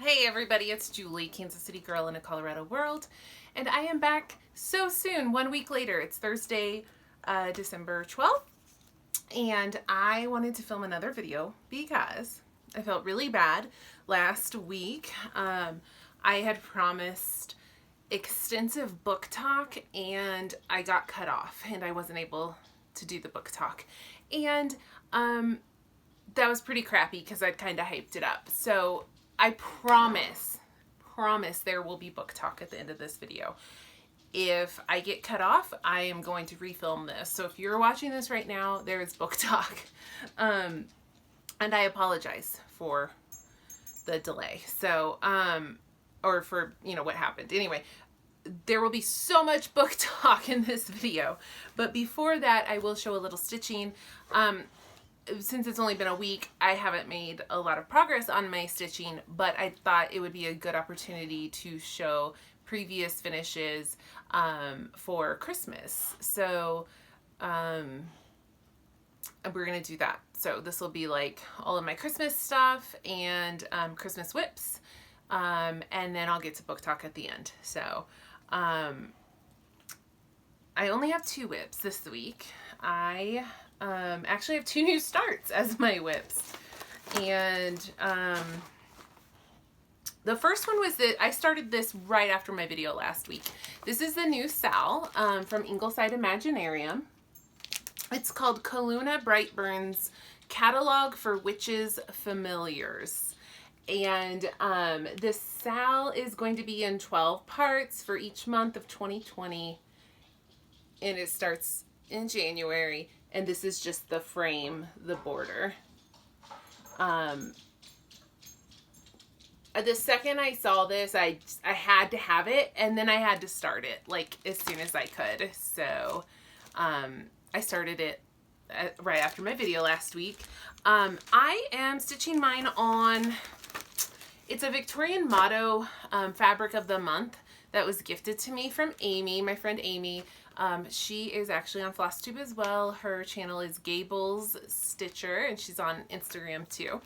Hey everybody, it's Julie, Kansas City girl in a Colorado world, and I am back so soon, 1 week later. It's Thursday, December 12th, and I wanted to film another video because I felt really bad last week. I had promised extensive book talk and I got cut off and I wasn't able to do the book talk. And that was pretty crappy because I'd kind of hyped it up. So I promise there will be book talk at the end of this video. If I get cut off, I am going to refilm this. So if you're watching this right now, there is book talk. And I apologize for the delay. So, or for, what happened. Anyway, there will be so much book talk in this video. But before that, I will show a little stitching. Since it's only been a week, I haven't made a lot of progress on my stitching, but I thought it would be a good opportunity to show previous finishes for Christmas. So we're going to do that. So this will be like all of my Christmas stuff and Christmas whips, and then I'll get to book talk at the end. So I only have 2 whips this week. I actually have 2 new starts as my whips. And the first one was that I started this right after my video last week. This is the new Sal from Ingleside Imaginarium. It's called Kaluna Brightburn's Catalog for Witches Familiars. And this Sal is going to be in 12 parts for each month of 2020. And it starts in January. And this is just the frame, the border. The second I saw this, I had to have it, and then I had to start it, like, as soon as I could. So, I started it right after my video last week. I am stitching mine on, it's a Victorian Motto fabric of the month that was gifted to me from Amy, my friend Amy. She is actually on Flosstube as well. Her channel is Gables Stitcher, and she's on Instagram too.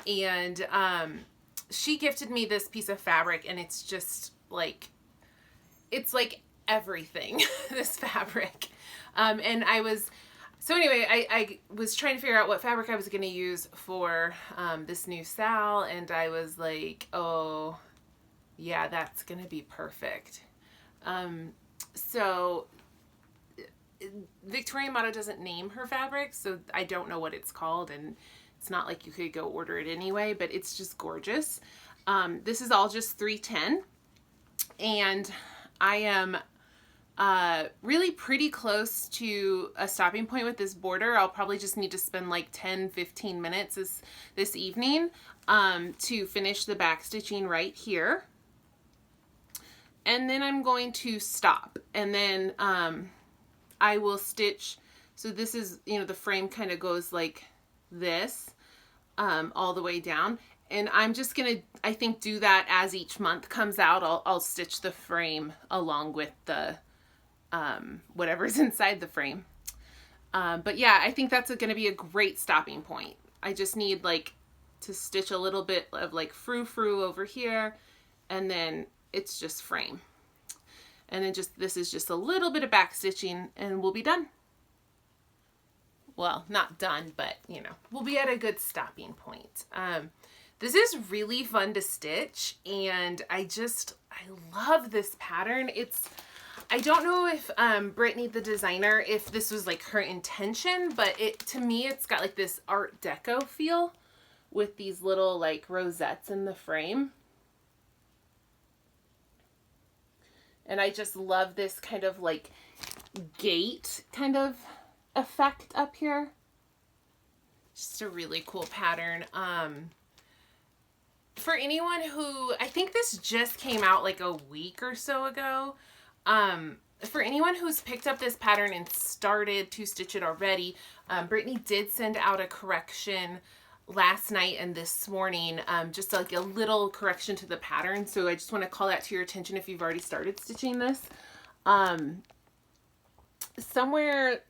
And she gifted me this piece of fabric, and it's just like, it's like everything, this fabric. And I was trying to figure out what fabric I was going to use for this new Sal, and I was like, oh, yeah, that's going to be perfect. So Victorian Motto doesn't name her fabric, so I don't know what it's called, and it's not like you could go order it anyway, but it's just gorgeous. This is all just 310, and I am really pretty close to a stopping point with this border. I'll probably just need to spend like 10-15 minutes this evening to finish the back stitching right here. And then I'm going to stop, and then I will stitch. So this is, the frame kind of goes like this all the way down. And I'm just going to, I think, do that as each month comes out. I'll stitch the frame along with the whatever's inside the frame. But yeah, I think that's going to be a great stopping point. I just need like to stitch a little bit of like frou-frou over here, and then it's just frame. And then this is just a little bit of back stitching and we'll be done. Well, not done, but we'll be at a good stopping point. This is really fun to stitch, and I love this pattern. I don't know if Brittany, the designer, if this was like her intention, but to me, it's got like this Art Deco feel with these little like rosettes in the frame. And I just love this kind of like gate kind of effect up here. Just a really cool pattern. For anyone who, I think this just came out like a week or so ago. For anyone who's picked up this pattern and started to stitch it already, Brittany did send out a correction last night and this morning, just like a little correction to the pattern. So I just want to call that to your attention if you've already started stitching this. Somewhere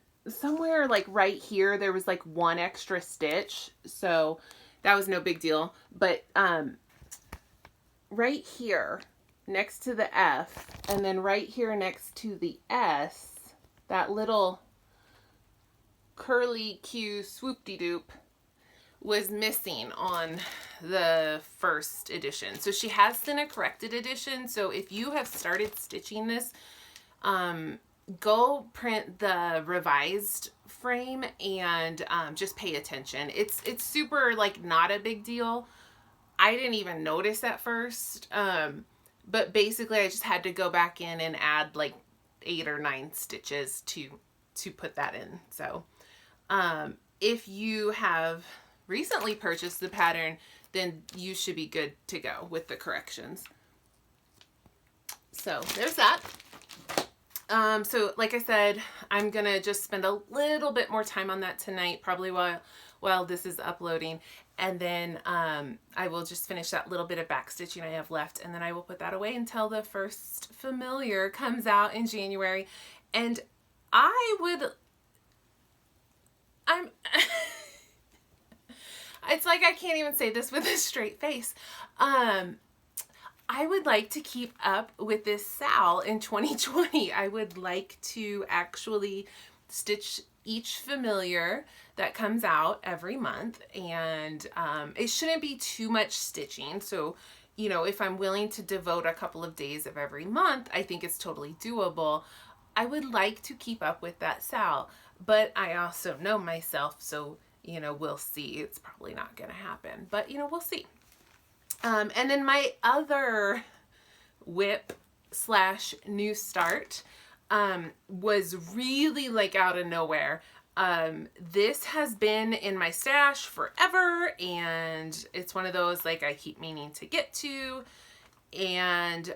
like right here, there was like 1 extra stitch. So that was no big deal. But right here next to the F, and then right here next to the S, that little curly Q swoop-de-doop was missing on the first edition. So she has sent a corrected edition. So if you have started stitching this, go print the revised frame and just pay attention. It's super, like, not a big deal. I didn't even notice at first. But basically I just had to go back in and add like 8 or 9 stitches to put that in. So if you have recently purchased the pattern, then you should be good to go with the corrections. So there's that. So like I said, I'm gonna just spend a little bit more time on that tonight, probably while this is uploading, and then I will just finish that little bit of back stitching I have left, and then I will put that away until the first familiar comes out in January. And it's like I can't even say this with a straight face. I would like to keep up with this Sal in 2020. I would like to actually stitch each familiar that comes out every month, and it shouldn't be too much stitching. So, you know, if I'm willing to devote a couple of days of every month, I think it's totally doable. I would like to keep up with that Sal, but I also know myself, so, you know, we'll see. It's probably not going to happen, but, you know, we'll see. And then my other whip / new start was really like out of nowhere. This has been in my stash forever, and it's one of those like I keep meaning to get to. And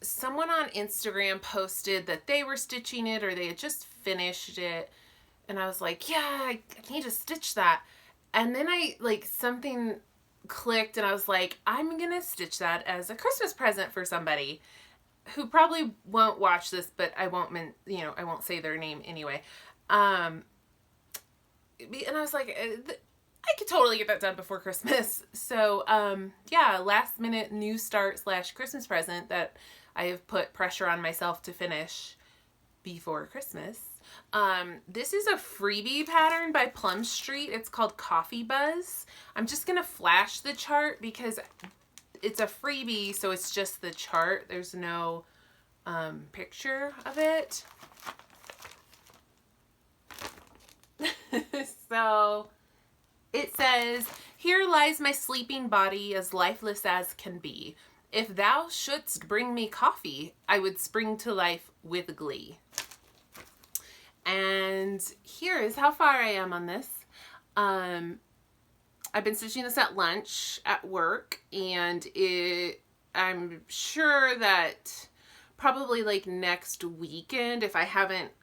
someone on Instagram posted that they were stitching it, or they had just finished it, and I was like, yeah, I need to stitch that. And then something clicked, and I was like, I'm gonna stitch that as a Christmas present for somebody who probably won't watch this, but I won't say their name anyway. And I was like, I could totally get that done before Christmas. So yeah, last minute new start / Christmas present that I have put pressure on myself to finish before Christmas. This is a freebie pattern by Plum Street. It's called Coffee Buzz. I'm just gonna flash the chart because it's a freebie, so it's just the chart. There's no picture of it. So it says, "Here lies my sleeping body, as lifeless as can be. If thou shouldst bring me coffee, I would spring to life with glee." And here is how far I am on this. I've been stitching this at lunch at work, and I'm sure that probably like next weekend, if I haven't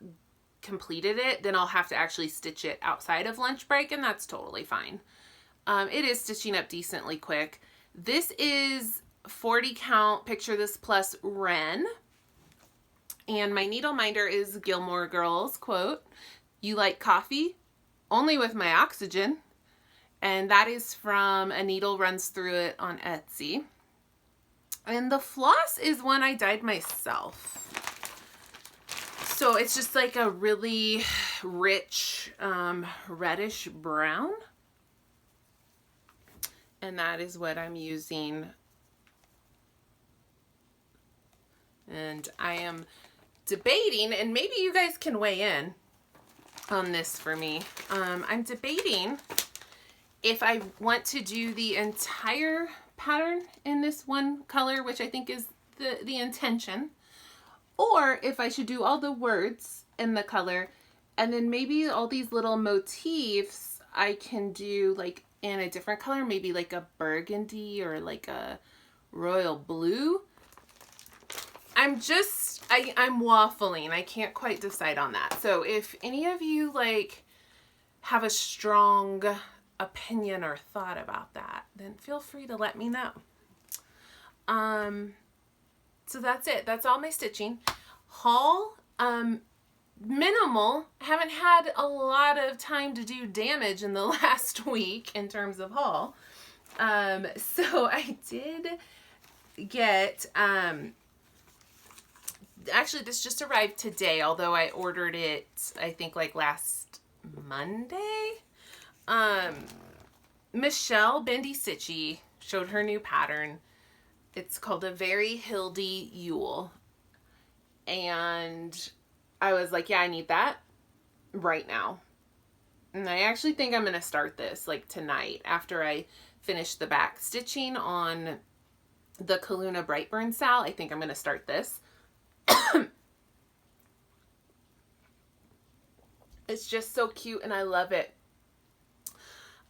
completed it, then I'll have to actually stitch it outside of lunch break, and that's totally fine. It is stitching up decently quick. This is 40 count, picture this plus Wren. And my needle minder is Gilmore Girls quote, "You like coffee? Only with my oxygen." And that is from A Needle Runs Through It on Etsy. And the floss is one I dyed myself. So it's just like a really rich reddish brown. And that is what I'm using. And I am debating, and maybe you guys can weigh in on this for me. I'm debating if I want to do the entire pattern in this one color, which I think is the intention, or if I should do all the words in the color, and then maybe all these little motifs I can do like in a different color, maybe like a burgundy or like a royal blue. I'm waffling. I can't quite decide on that. So if any of you like have a strong opinion or thought about that, then feel free to let me know. So that's it. That's all my stitching. Haul, minimal. Haven't had a lot of time to do damage in the last week in terms of haul. So I did get, actually this just arrived today, although I ordered it, I think like last Monday. Michelle Bendy Stitchy showed her new pattern. It's called a Very Hildy Yule. And I was like, yeah, I need that right now. And I actually think I'm going to start this like tonight after I finish the back stitching on the Kaluna Brightburn Sal. I think I'm going to start this. It's just so cute and I love it.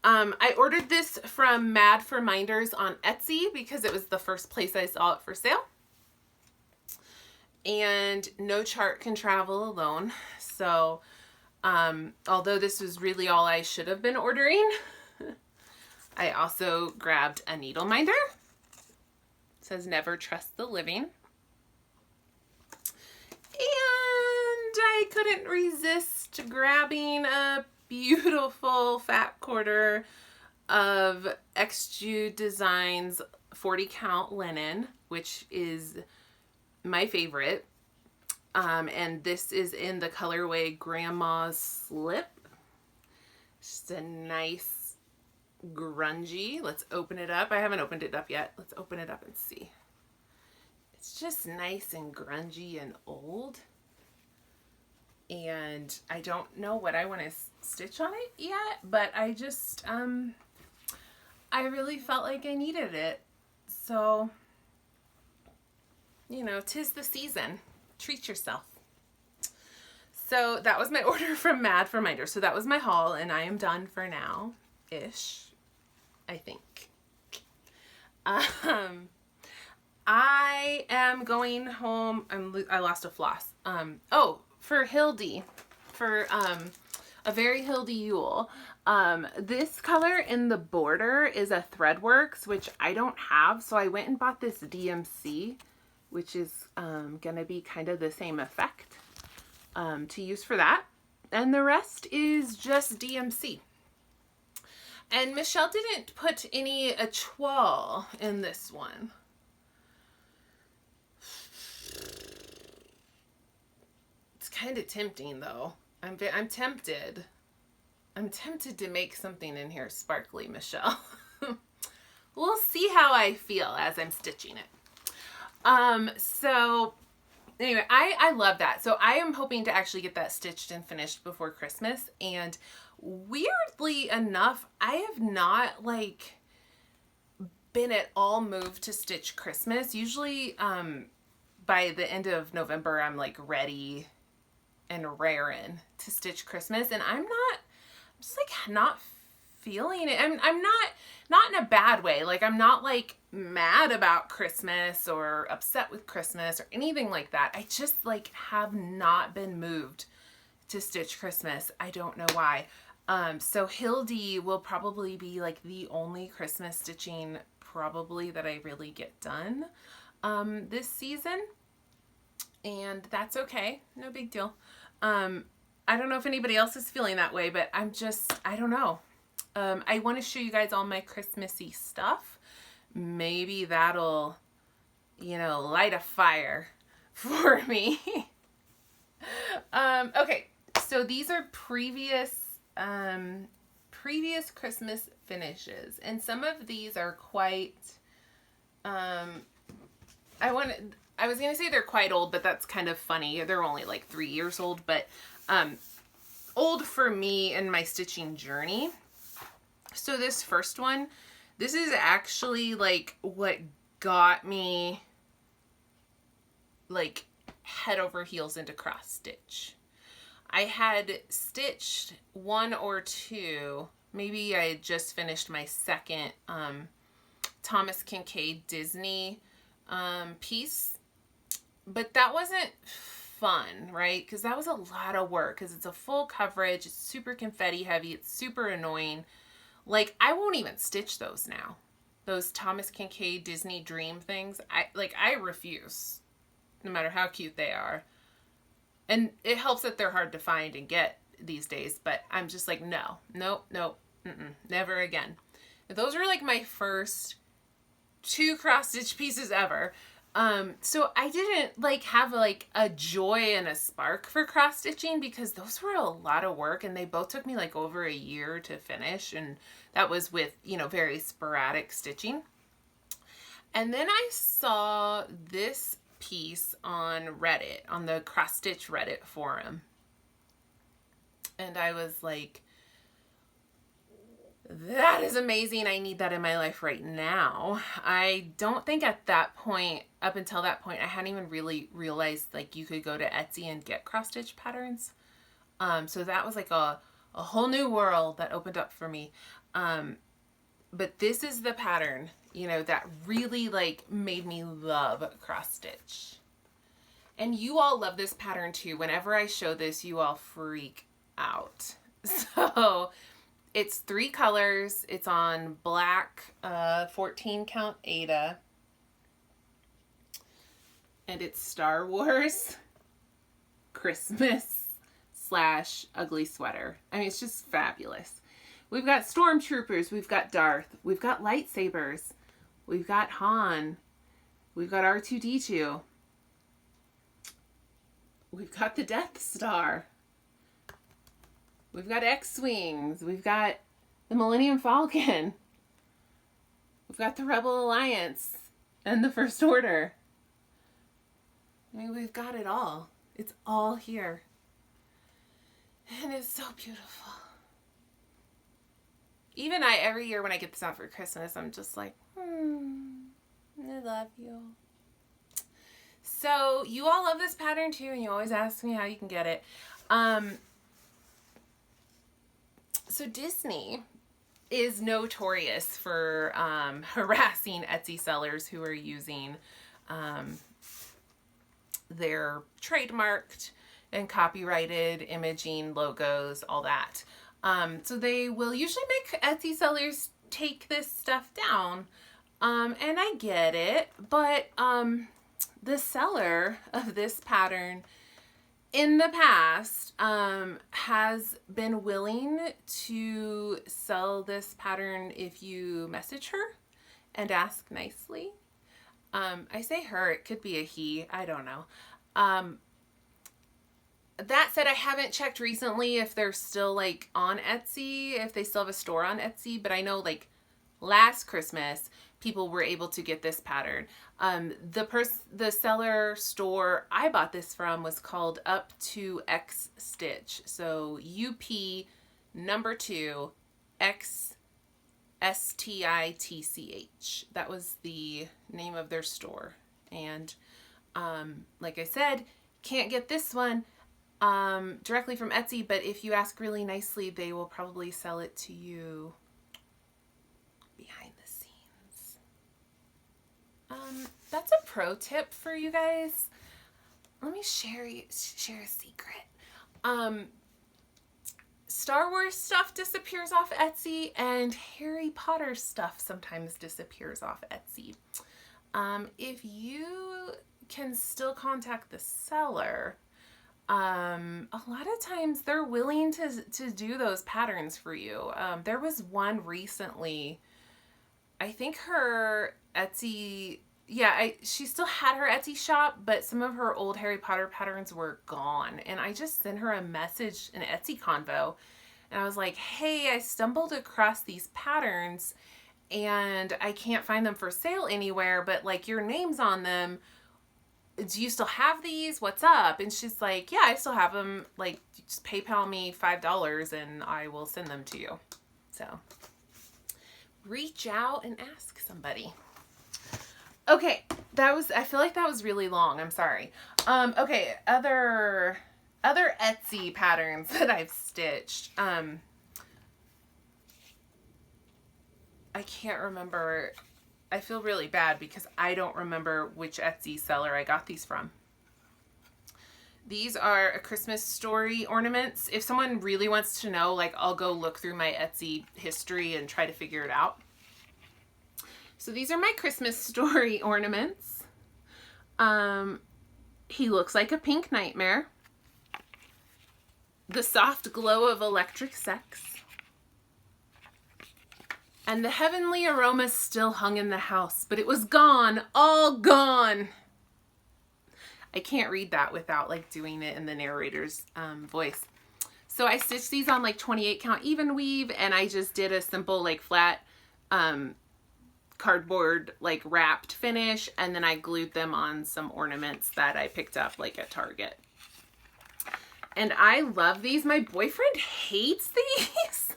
I ordered this from Mad for Minders on Etsy because it was the first place I saw it for sale. And no chart can travel alone. So, although this was really all I should have been ordering, I also grabbed a needle minder. It says never trust the living. And I couldn't resist grabbing a beautiful fat quarter of XJude Designs 40 count linen, which is my favorite. And this is in the colorway Grandma's Slip. Just a nice grungy. Let's open it up. I haven't opened it up yet. Let's open it up and see. It's just nice and grungy and old. And I don't know what I want to stitch on it yet, but I just, I really felt like I needed it. So, you know, 'tis the season. Treat yourself. So that was my order from Mad for Minder. So that was my haul, and I am done for now-ish, I think. I am going home. I lost a floss. Oh, for Hildy, for a Very Hildy Yule. This color in the border is a Threadworks, which I don't have, so I went and bought this DMC, which is gonna be kind of the same effect to use for that. And the rest is just DMC. And Michelle didn't put any étoile in this one. It's kind of tempting though. I'm tempted. I'm tempted to make something in here sparkly, Michelle. We'll see how I feel as I'm stitching it. So anyway, I love that. So I am hoping to actually get that stitched and finished before Christmas. And weirdly enough, I have not like been at all moved to stitch Christmas. Usually by the end of November, I'm like ready and raring to stitch Christmas. And I'm just like not feeling it. I'm not in a bad way. Like I'm not like mad about Christmas or upset with Christmas or anything like that. I just like have not been moved to stitch Christmas. I don't know why. So Hildy will probably be like the only Christmas stitching probably that I really get done this season. And that's okay. No big deal. I don't know if anybody else is feeling that way, but I don't know. I want to show you guys all my Christmassy stuff. Maybe that'll, you know, light a fire for me. Okay, so these are previous Christmas finishes, and some of these are quite, I was gonna say they're quite old, but that's kind of funny. They're only like 3 years old, but old for me and my stitching journey. So this first one, this is actually like what got me like head over heels into cross stitch. I had stitched one or two, maybe I had just finished my second Thomas Kincaid Disney piece, but that wasn't fun, right? Because that was a lot of work because it's a full coverage, it's super confetti heavy, it's super annoying. Like, I won't even stitch those now. Those Thomas Kincaid Disney Dream things. I refuse. No matter how cute they are. And it helps that they're hard to find and get these days. But I'm just like, no. Nope. Never again. Those were like my first 2 cross stitch pieces ever. So I didn't like have like a joy and a spark for cross stitching because those were a lot of work and they both took me like over a year to finish, and that was with, you know, very sporadic stitching. And then I saw this piece on Reddit, on the cross stitch Reddit forum. And I was like, that is amazing. I need that in my life right now. I don't think at that point, up until that point, I hadn't even really realized like you could go to Etsy and get cross stitch patterns. So that was like a whole new world that opened up for me. But this is the pattern, you know, that really like made me love cross stitch. And you all love this pattern too. Whenever I show this, you all freak out. So it's 3 colors. It's on black, 14 count Aida. And it's Star Wars Christmas / ugly sweater. I mean, it's just fabulous. We've got stormtroopers. We've got Darth. We've got lightsabers. We've got Han. We've got R2-D2. We've got the Death Star. We've got X-Wings. We've got the Millennium Falcon. We've got the Rebel Alliance and the First Order. I mean, we've got it all. It's all here. And it's so beautiful. Even every year when I get this out for Christmas, I'm just like, I love you. So you all love this pattern too, and you always ask me how you can get it. So Disney is notorious for harassing Etsy sellers who are using their trademarked and copyrighted imaging, logos, all that. So they will usually make Etsy sellers take this stuff down. And I get it, but the seller of this pattern in the past has been willing to sell this pattern if you message her and ask nicely. I say her, it could be a he, I don't know. That said, I haven't checked recently if they're still like on Etsy, if they still have a store on Etsy, but I know like last Christmas people were able to get this pattern. The seller store I bought this from was called Up to X Stitch. So UP number 2 X STITCH. That was the name of their store. And like I said, can't get this one directly from Etsy, but if you ask really nicely, they will probably sell it to you behind the scenes. That's a pro tip for you guys. Let me share a secret. Star Wars stuff disappears off Etsy, and Harry Potter stuff sometimes disappears off Etsy. If you can still contact the seller, a lot of times they're willing to do those patterns for you. There was one recently, I think her Etsy, she still had her Etsy shop, but some of her old Harry Potter patterns were gone. And I just sent her a message, an Etsy convo, and I was like, hey, I stumbled across these patterns and I can't find them for sale anywhere, but like your name's on them. Do you still have these? What's up? And she's like, yeah, I still have them. Like, just PayPal me $5 and I will send them to you. So reach out and ask somebody. Okay, I feel like that was really long. I'm sorry. Okay, other Etsy patterns that I've stitched. I can't remember. I feel really bad because I don't remember which Etsy seller I got these from. These are a Christmas story ornaments. If someone really wants to know, like, I'll go look through my Etsy history and try to figure it out. So these are my Christmas story ornaments. He looks like a pink nightmare. The soft glow of electric sex. And the heavenly aroma still hung in the house, but it was gone, all gone. I can't read that without like doing it in the narrator's voice. So I stitched these on like 28 count even weave, and I just did a simple like flat cardboard like wrapped finish, and then I glued them on some ornaments that I picked up like at Target. And I love these. My boyfriend hates these.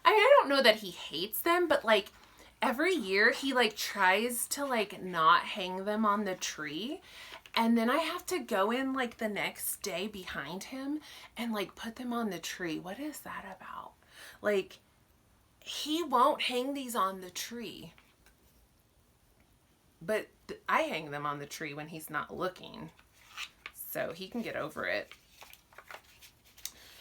I don't know that he hates them, but like every year he like tries to like not hang them on the tree. And then I have to go in like the next day behind him and like put them on the tree. What is that about? Like, he won't hang these on the tree. But I hang them on the tree when he's not looking. So he can get over it.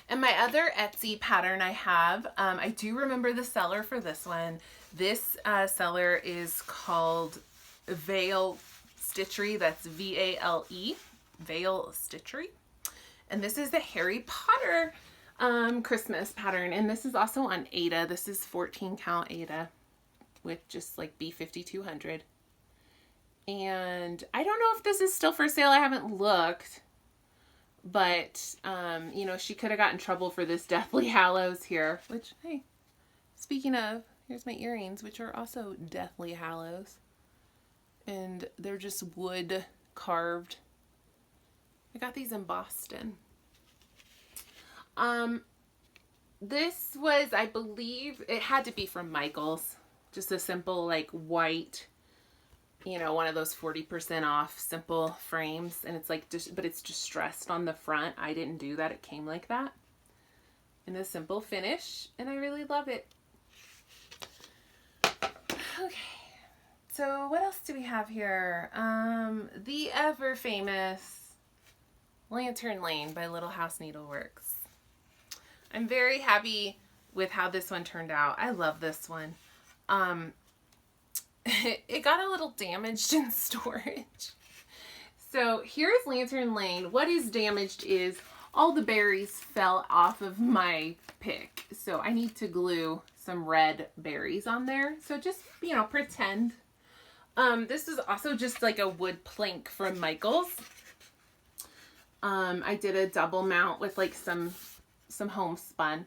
And my other Etsy pattern I have, I do remember the seller for this one. This seller is called Vale Stitchery. That's V-A-L-E, Vale Stitchery. And this is the Harry Potter Christmas pattern. And this is also on Aida. This is 14 count Aida with just like B5200. And I don't know if this is still for sale. I haven't looked. But, you know, she could have gotten in trouble for this Deathly Hallows here. Which, hey, speaking of, here's my earrings, which are also Deathly Hallows. And they're just wood carved. I got these in Boston. This was, I believe, it had to be from Michael's. Just a simple, like, white, you know, one of those 40% off simple frames. And it's like, but it's distressed on the front. I didn't do that. It came like that. In a simple finish. And I really love it. Okay. So what else do we have here? The ever famous Lantern Lane by Little House Needleworks. I'm very happy with how this one turned out. I love this one. It got a little damaged in storage. So here's Lantern Lane. What is damaged is all the berries fell off of my pick. So I need to glue some red berries on there. So just, you know, pretend. This is also just like a wood plank from Michael's. I did a double mount with like some homespun.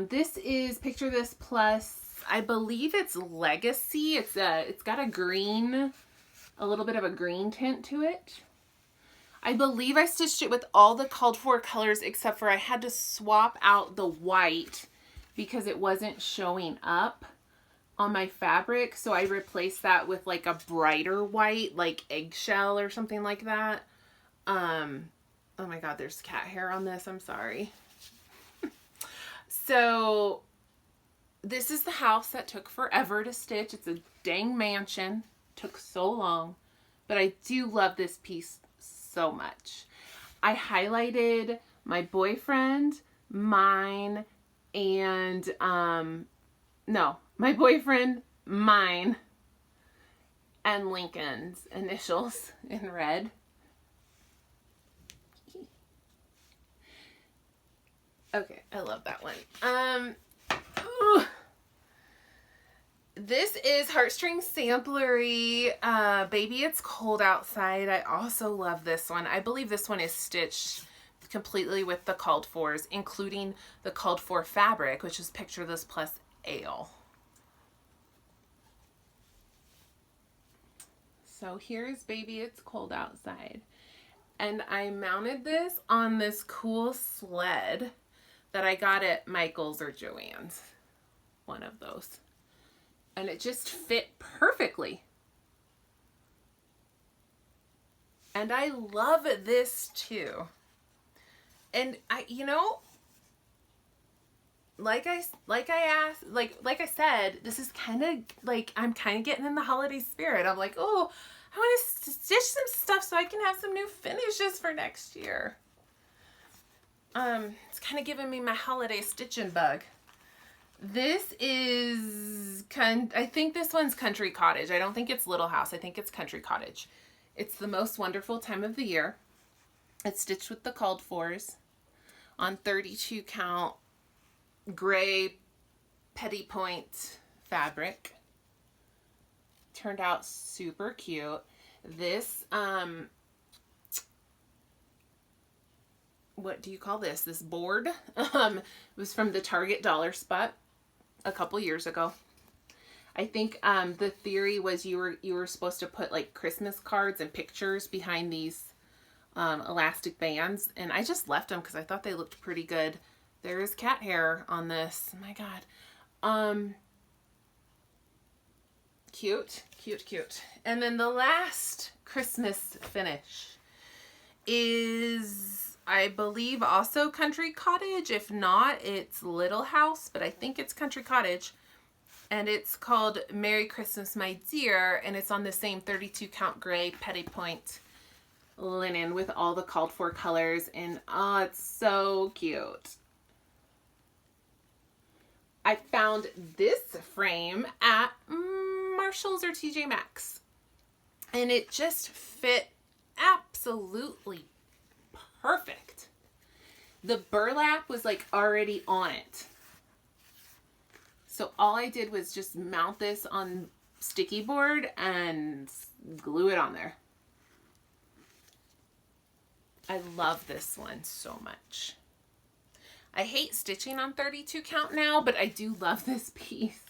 This is Picture This Plus, I believe it's Legacy. It's got a green, a little bit of a green tint to it. I believe I stitched it with all the called for colors except for I had to swap out the white because it wasn't showing up on my fabric. So I replaced that with like a brighter white, like eggshell or something like that. Oh my God, there's cat hair on this. I'm sorry. So this is the house that took forever to stitch. It's a dang mansion. Took so long. But I do love this piece so much. I highlighted my boyfriend, mine, and, my boyfriend, mine, and Lincoln's initials in red. Okay, I love that one. This is Heartstring Samplery, Baby It's Cold Outside. I also love this one. I believe this one is stitched completely with the called fors, including the called for fabric, which is Picture This Plus Ale. So here's Baby It's Cold Outside. And I mounted this on this cool sled that I got at Michael's or Joann's. One of those. And it just fit perfectly. And I love this too. And I, you know, like I said, this is kind of like, I'm kind of getting in the holiday spirit. I'm like, oh, I want to stitch some stuff so I can have some new finishes for next year. It's kind of giving me my holiday stitching bug. This is, I think this one's Country Cottage. I don't think it's Little House. I think it's Country Cottage. It's the most wonderful time of the year. It's stitched with the called fors on 32 count gray Petty Point fabric. Turned out super cute. This, what do you call this? This board was from the Target Dollar Spot a couple years ago. I think the theory was you were supposed to put like Christmas cards and pictures behind these elastic bands, and I just left them because I thought they looked pretty good. There is cat hair on this. Oh my God. Cute, cute, cute. And then the last Christmas finish is, I believe, also Country Cottage. If not, it's Little House, but I think it's Country Cottage. And it's called Merry Christmas, My Dear, and it's on the same 32 count gray Petty Point linen with all the called for colors, and oh, it's so cute. I found this frame at Marshall's or TJ Maxx, and it just fit absolutely perfect. The burlap was like already on it. So all I did was just mount this on sticky board and glue it on there. I love this one so much. I hate stitching on 32 count now, but I do love this piece.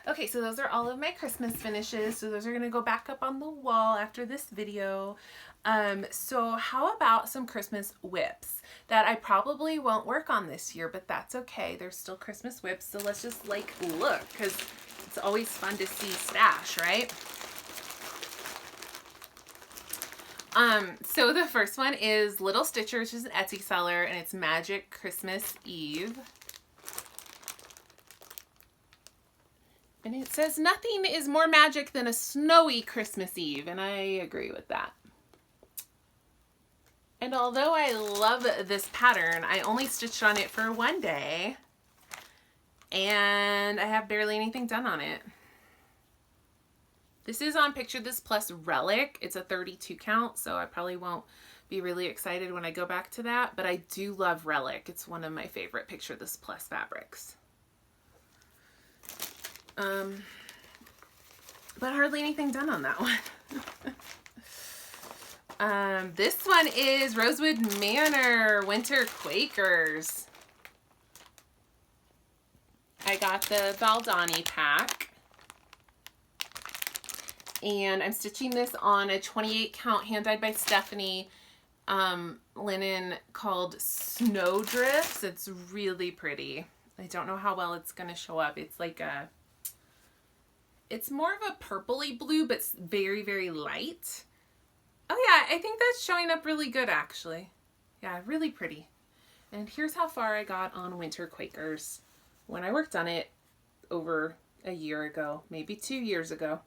Okay, so those are all of my Christmas finishes. So those are going to go back up on the wall after this video. So how about some Christmas whips that I probably won't work on this year, but that's okay. There's still Christmas whips. So let's just like look, because it's always fun to see stash, right? So the first one is Little Stitcher, which is an Etsy seller, and it's Magic Christmas Eve. And it says, nothing is more magic than a snowy Christmas Eve, and I agree with that. And although I love this pattern, I only stitched on it for one day, and I have barely anything done on it. This is on Picture This Plus Relic. It's a 32 count, so I probably won't be really excited when I go back to that, but I do love Relic. It's one of my favorite Picture This Plus fabrics. But hardly anything done on that one. This one is Rosewood Manor Winter Quakers. I got the Baldani pack. And I'm stitching this on a 28 count hand dyed by Stephanie linen called Snowdrifts. It's really pretty. I don't know how well it's going to show up. It's like a, it's more of a purpley blue, but very, very light. Oh yeah, I think that's showing up really good actually. Yeah, really pretty. And here's how far I got on Winter Quakers when I worked on it over a year ago, maybe 2 years ago.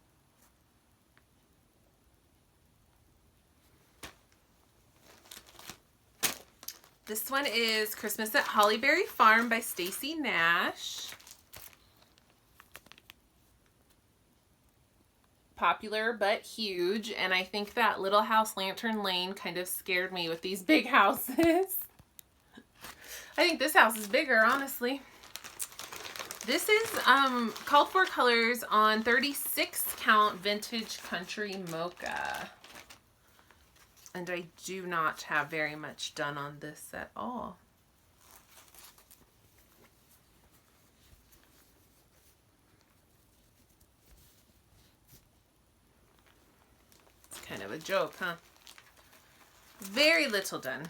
This one is Christmas at Hollyberry Farm by Stacy Nash. Popular but huge, and I think that Little House Lantern Lane kind of scared me with these big houses. I think this house is bigger, honestly. This is called for colors on 36 count Vintage Country Mocha. And I do not have very much done on this at all. It's kind of a joke, huh? Very little done.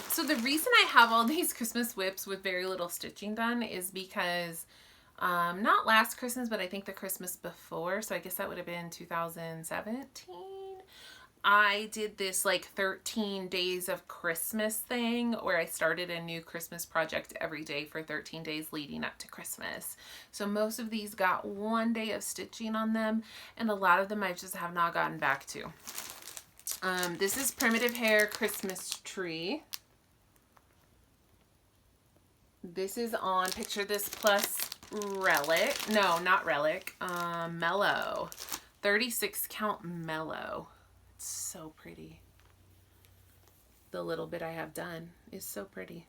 So the reason I have all these Christmas whips with very little stitching done is because not last Christmas, but I think the Christmas before, so I guess that would have been 2017. I did this like 13 days of Christmas thing where I started a new Christmas project every day for 13 days leading up to Christmas. So most of these got 1 day of stitching on them, and a lot of them I just have not gotten back to. This is Primitive Hair Christmas Tree. This is on Picture This Plus Relic. No, not Relic. Mellow. 36 count Mellow. So pretty. The little bit I have done is so pretty.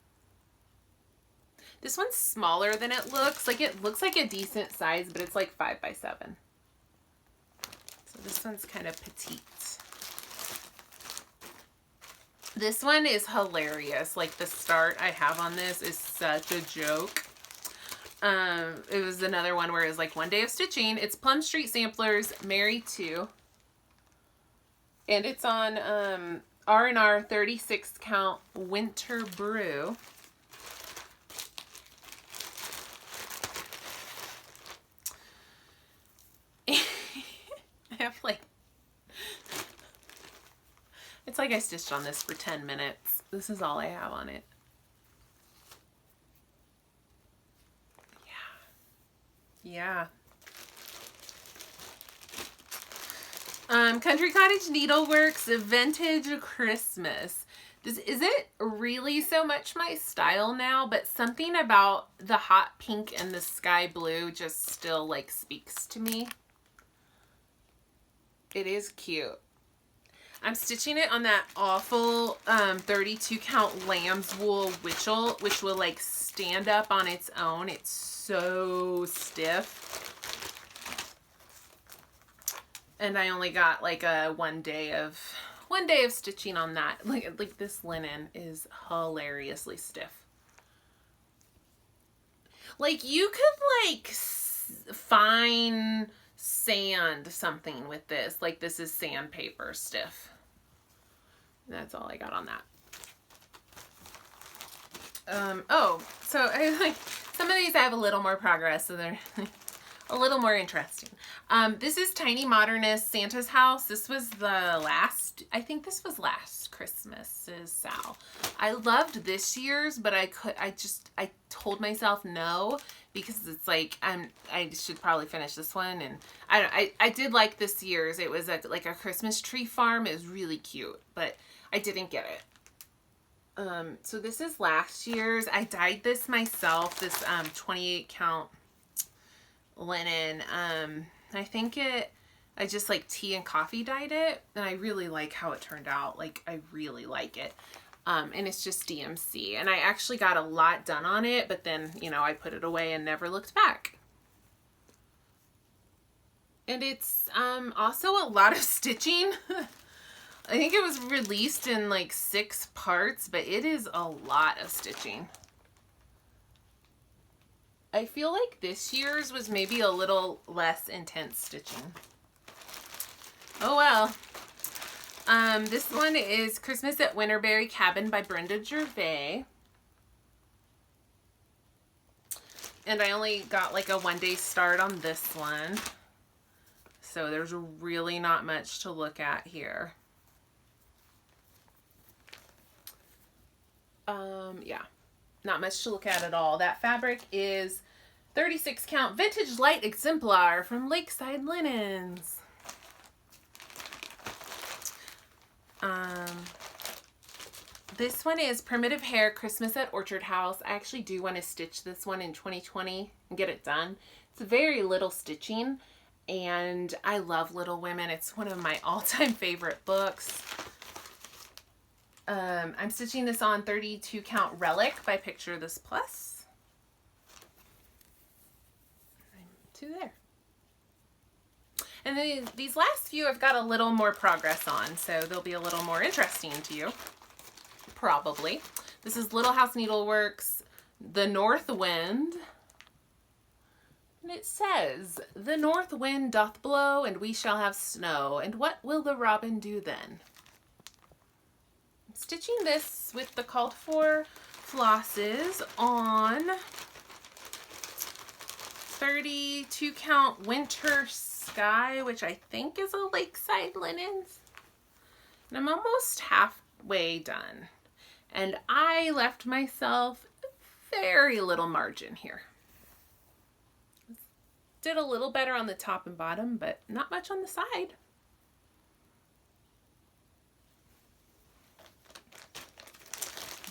This one's smaller than it looks. Like, it looks like a decent size, but it's like 5 by 7. So this one's kind of petite. This one is hilarious. Like, the start I have on this is such a joke. It was another one where it was like 1 day of stitching. It's Plum Street Samplers, Mary 2. And it's on R&R 36 count Winter Brew. I have like, it's like I stitched on this for 10 minutes. This is all I have on it. Yeah. Country Cottage Needleworks Vintage Christmas. Is it really so much my style now? But something about the hot pink and the sky blue just still like speaks to me. It is cute. I'm stitching it on that awful 32 count lamb's wool which will like stand up on its own. It's so stiff. And I only got like a one day of stitching on that. Like this linen is hilariously stiff. Like you could like fine sand something with this. Like this is sandpaper stiff. That's all I got on that. Oh, so I like some of these I have a little more progress, so they're a little more interesting. This is Tiny Modernist Santa's House. This was I think this was last Christmas's Sal. I loved this year's, but I told myself no, because it's like, I should probably finish this one. And I did like this year's. It was like a Christmas tree farm. It was really cute, but I didn't get it. So this is last year's. I dyed this myself, this 28 count linen. I think I just like tea and coffee dyed it, and I really like how it turned out. Like, I really like it. And it's just DMC, and I actually got a lot done on it, but then, you know, I put it away and never looked back. And it's also a lot of stitching. I think it was released in like 6 parts, but it is a lot of stitching. I feel like this year's was maybe a little less intense stitching. Oh well. This one is Christmas at Winterberry Cabin by Brenda Gervais. And I only got like a 1 day start on this one. So there's really not much to look at here. Yeah, not much to look at all. That fabric is 36 count vintage light exemplar from Lakeside Linens. This one is Primitive Hair Christmas at Orchard House. I actually do want to stitch this one in 2020 and get it done. It's very little stitching, and I love Little Women. It's one of my all-time favorite books. I'm stitching this on 32 count Relic by Picture This Plus. To there. And then these last few I've got a little more progress on, so they'll be a little more interesting to you. Probably. This is Little House Needleworks, The North Wind. And it says, "The north wind doth blow, and we shall have snow. And what will the robin do then?" I'm stitching this with the called for flosses on 32 count Winter Sky, which I think is a Lakeside Linens. And I'm almost halfway done. And I left myself very little margin here. Did a little better on the top and bottom, but not much on the side.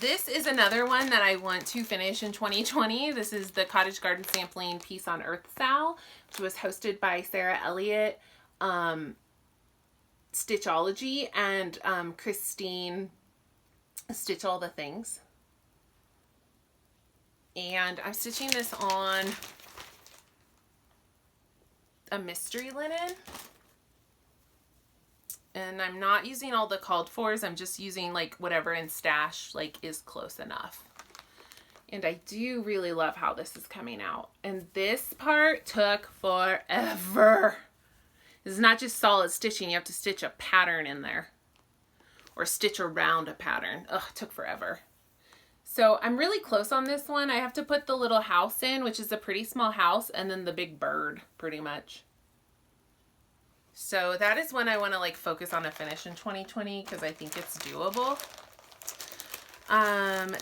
This is another one that I want to finish in 2020. This is the Cottage Garden Sampling Peace on Earth Sal, which was hosted by Sarah Elliott, Stitchology, and Christine Stitch All the Things. And I'm stitching this on a mystery linen. And I'm not using all the called fors. I'm just using like whatever in stash like is close enough. And I do really love how this is coming out. And this part took forever. This is not just solid stitching. You have to stitch a pattern in there. Or stitch around a pattern. Ugh, it took forever. So I'm really close on this one. I have to put the little house in, which is a pretty small house, and then the big bird, pretty much. So that is when I want to like focus on a finish in 2020 because I think it's doable.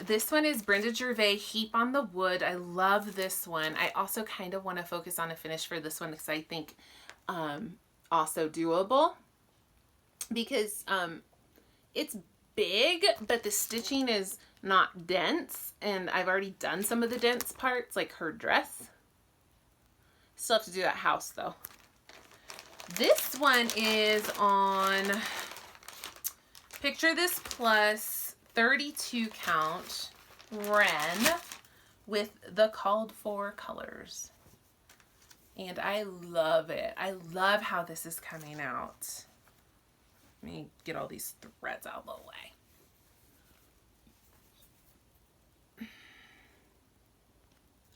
This one is Brenda Gervais, Heap on the Wood. I love this one. I also kind of want to focus on a finish for this one because I think also doable because it's big, but the stitching is not dense, and I've already done some of the dense parts, like her dress. Still have to do that house though. This one is on Picture This Plus 32 count Ren with the called for colors. And I love it. I love how this is coming out. Let me get all these threads out of the way.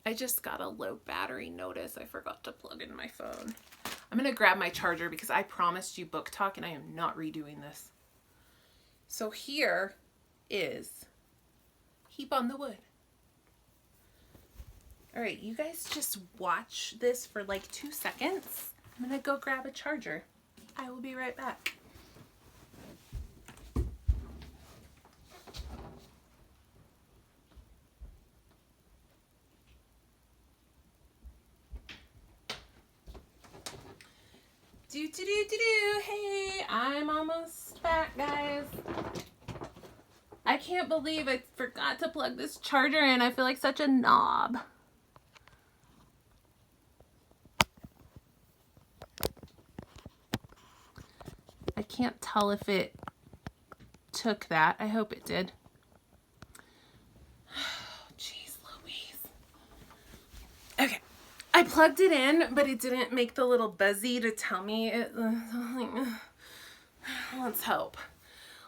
I just got a low battery notice. I forgot to plug in my phone. I'm going to grab my charger because I promised you book talk and I am not redoing this. So here is Heap on the Wood. All right, you guys just watch this for like 2 seconds. I'm going to go grab a charger. I will be right back. Hey, I'm almost back, guys. I can't believe I forgot to plug this charger in. I feel like such a knob. I can't tell if it took that. I hope it did. Jeez Louise. Okay. I plugged it in, but it didn't make the little buzzy to tell me it. Let's hope.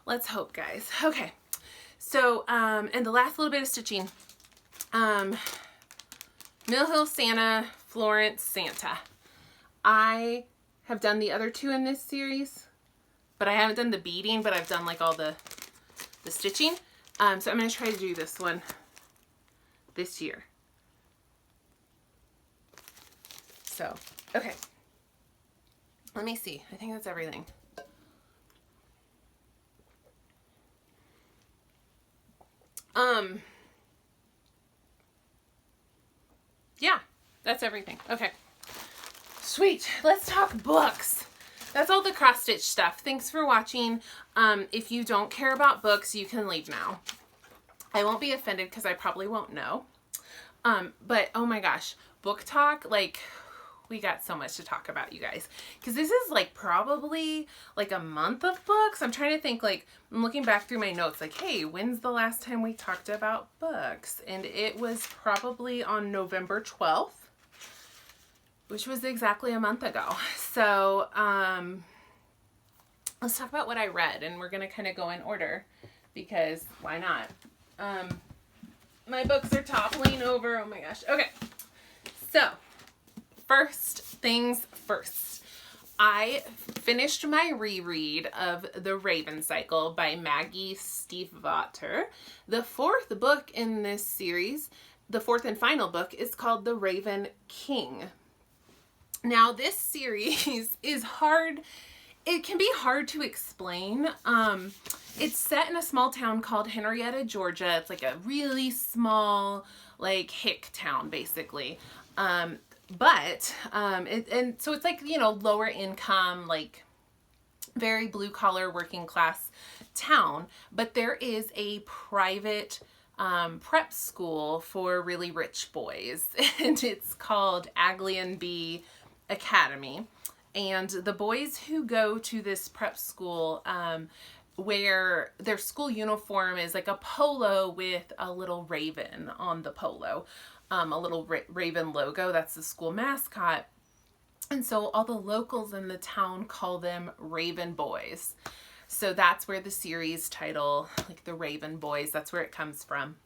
Let's hope, guys. Okay. So, and the last little bit of stitching. Mill Hill Santa, Florence Santa. I have done the other two in this series, but I haven't done the beading, but I've done like all the stitching. So I'm going to try to do this one this year. So, okay. Let me see. I think that's everything. Yeah, that's everything. Okay. Sweet. Let's talk books. That's all the cross stitch stuff. Thanks for watching. If you don't care about books, you can leave now. I won't be offended because I probably won't know. But oh my gosh, book talk, like we got so much to talk about, you guys, because this is like probably like a month of books. I'm trying to think, like I'm looking back through my notes, like, hey, when's the last time we talked about books? And it was probably on November 12th, which was exactly a month ago. So let's talk about what I read, and we're gonna kind of go in order because why not? My books are toppling over. Oh my gosh. Okay, so first things first, I finished my reread of The Raven Cycle by Maggie Stiefvater. The fourth book in this series, the fourth and final book, is called The Raven King. Now this series is hard. It can be hard to explain. It's set in a small town called Henrietta, Georgia. It's like a really small, like hick town, basically. And so it's like, you know, lower income, like very blue collar working class town, but there is a private prep school for really rich boys, and it's called Aglian B Academy. And the boys who go to this prep school where their school uniform is like a polo with a little raven on the polo, a little raven logo. That's the school mascot. And so all the locals in the town call them Raven Boys. So that's where the series title, like the Raven Boys, that's where it comes from.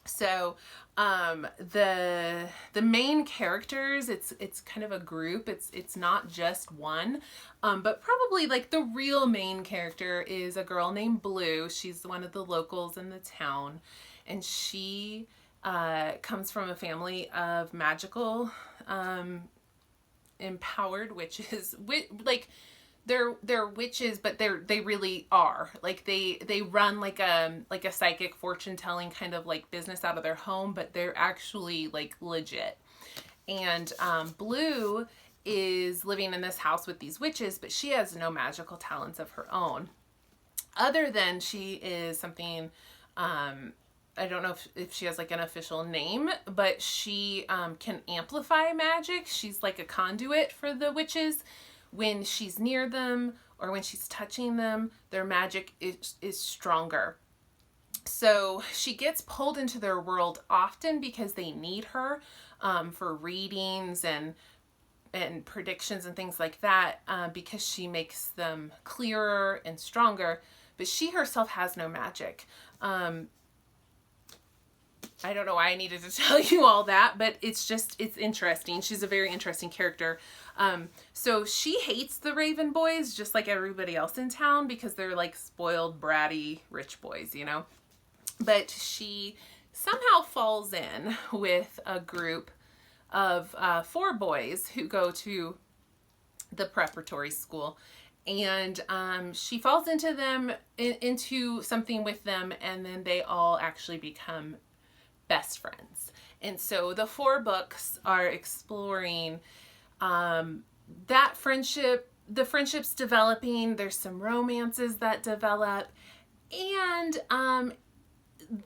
So the main characters, it's kind of a group. It's not just one, but probably like the real main character is a girl named Blue. She's one of the locals in the town, and she comes from a family of magical empowered witches. Like they're witches, but they really are. Like they run like a psychic fortune telling kind of like business out of their home, but they're actually like legit. And Blue is living in this house with these witches, but she has no magical talents of her own, other than she is something, I don't know if she has like an official name, but she can amplify magic. She's like a conduit for the witches. When she's near them or when she's touching them, their magic is stronger. So she gets pulled into their world often because they need her for readings and predictions and things like that, because she makes them clearer and stronger. But she herself has no magic. I don't know why I needed to tell you all that, but it's interesting. She's a very interesting character. So she hates the Raven Boys just like everybody else in town because they're like spoiled, bratty, rich boys, you know? But she somehow falls in with a group of 4 boys who go to the preparatory school. And she falls into into something with them, and then they all actually become best friends. And so the 4 books are exploring that friendship, the friendships developing. There's some romances that develop, and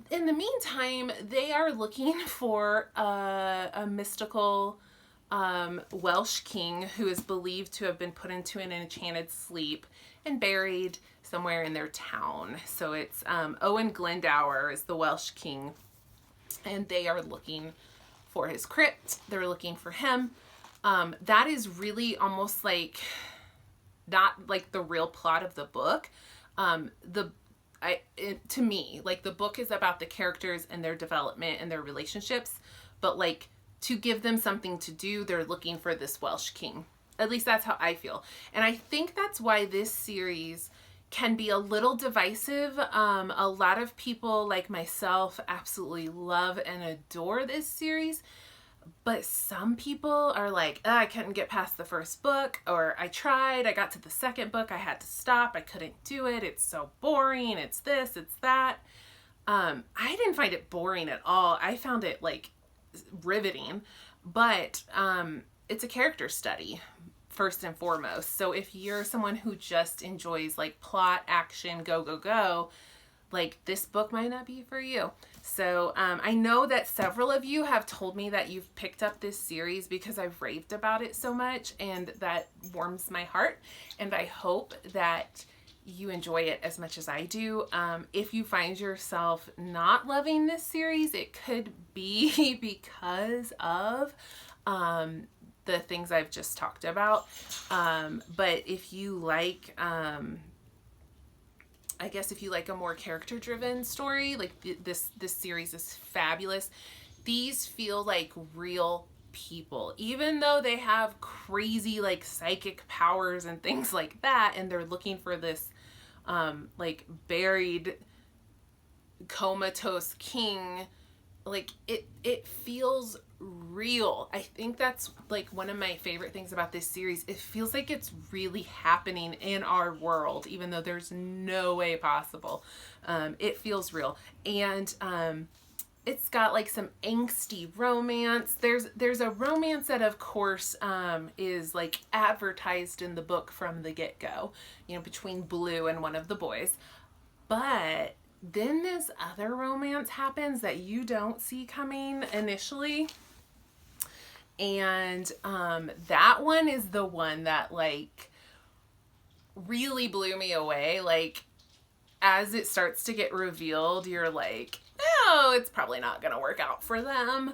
in the meantime, they are looking for a mystical Welsh king who is believed to have been put into an enchanted sleep and buried somewhere in their town. So it's Owen Glendower is the Welsh king, and they are looking for his crypt. They're looking for him. That is really almost like not like the real plot of the book. To me, like the book is about the characters and their development and their relationships, but like to give them something to do, they're looking for this Welsh king. At least that's how I feel. And I think that's why this series can be a little divisive. A lot of people like myself absolutely love and adore this series, but some people are like, oh, I couldn't get past the first book, or I tried, I got to the second book, I had to stop, I couldn't do it, it's so boring, it's this, it's that. I didn't find it boring at all. I found it like riveting, but it's a character study first and foremost. So if you're someone who just enjoys like plot, action, go, go, go, like this book might not be for you. So I know that several of you have told me that you've picked up this series because I've raved about it so much, and that warms my heart. And I hope that you enjoy it as much as I do. If you find yourself not loving this series, it could be because of the things I've just talked about. But if you like, I guess if you like a more character-driven story, like this series is fabulous. These feel like real people, even though they have crazy like psychic powers and things like that, and they're looking for this like buried comatose king. Like it feels real. I think that's like one of my favorite things about this series. It feels like it's really happening in our world, even though there's no way possible. It feels real. And it's got like some angsty romance. There's a romance that of course is like advertised in the book from the get-go, you know, between Blue and one of the boys. But then this other romance happens that you don't see coming initially. And that one is the one that like really blew me away. Like as it starts to get revealed, you're like, oh, it's probably not going to work out for them.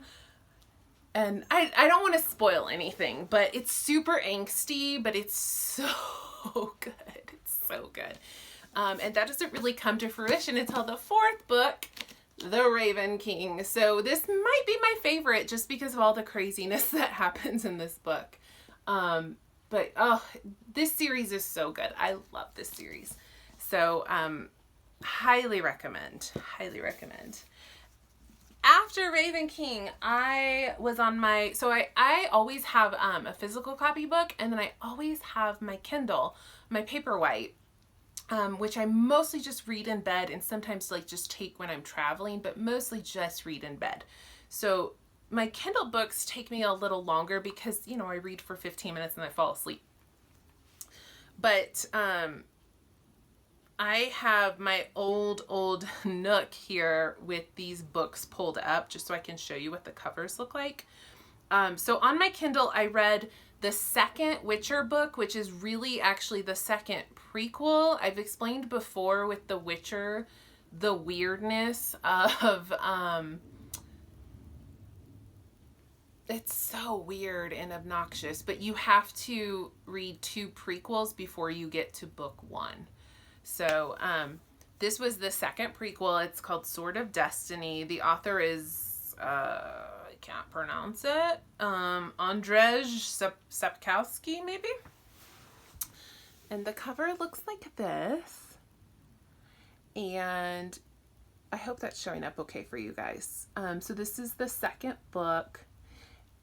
And I don't want to spoil anything, but it's super angsty, but it's so good. It's so good. And that doesn't really come to fruition until the fourth book, The Raven King. So this might be my favorite just because of all the craziness that happens in this book. But oh, this series is so good. I love this series. So highly recommend. Highly recommend. After Raven King, I was on my, so I always have a physical copy book, and then I always have my Kindle, my Paperwhite, which I mostly just read in bed and sometimes like just take when I'm traveling, but mostly just read in bed. So my Kindle books take me a little longer because, you know, I read for 15 minutes and I fall asleep. But I have my old Nook here with these books pulled up just so I can show you what the covers look like. So on my Kindle, I read the second Witcher book, which is really actually the second prequel. I've explained before with The Witcher, the weirdness of, it's so weird and obnoxious, but you have to read 2 prequels before you get to book 1. So this was the second prequel. It's called Sword of Destiny. The author is, I can't pronounce it, Andrzej Sapkowski, maybe? And the cover looks like this. And I hope that's showing up okay for you guys. So this is the second book.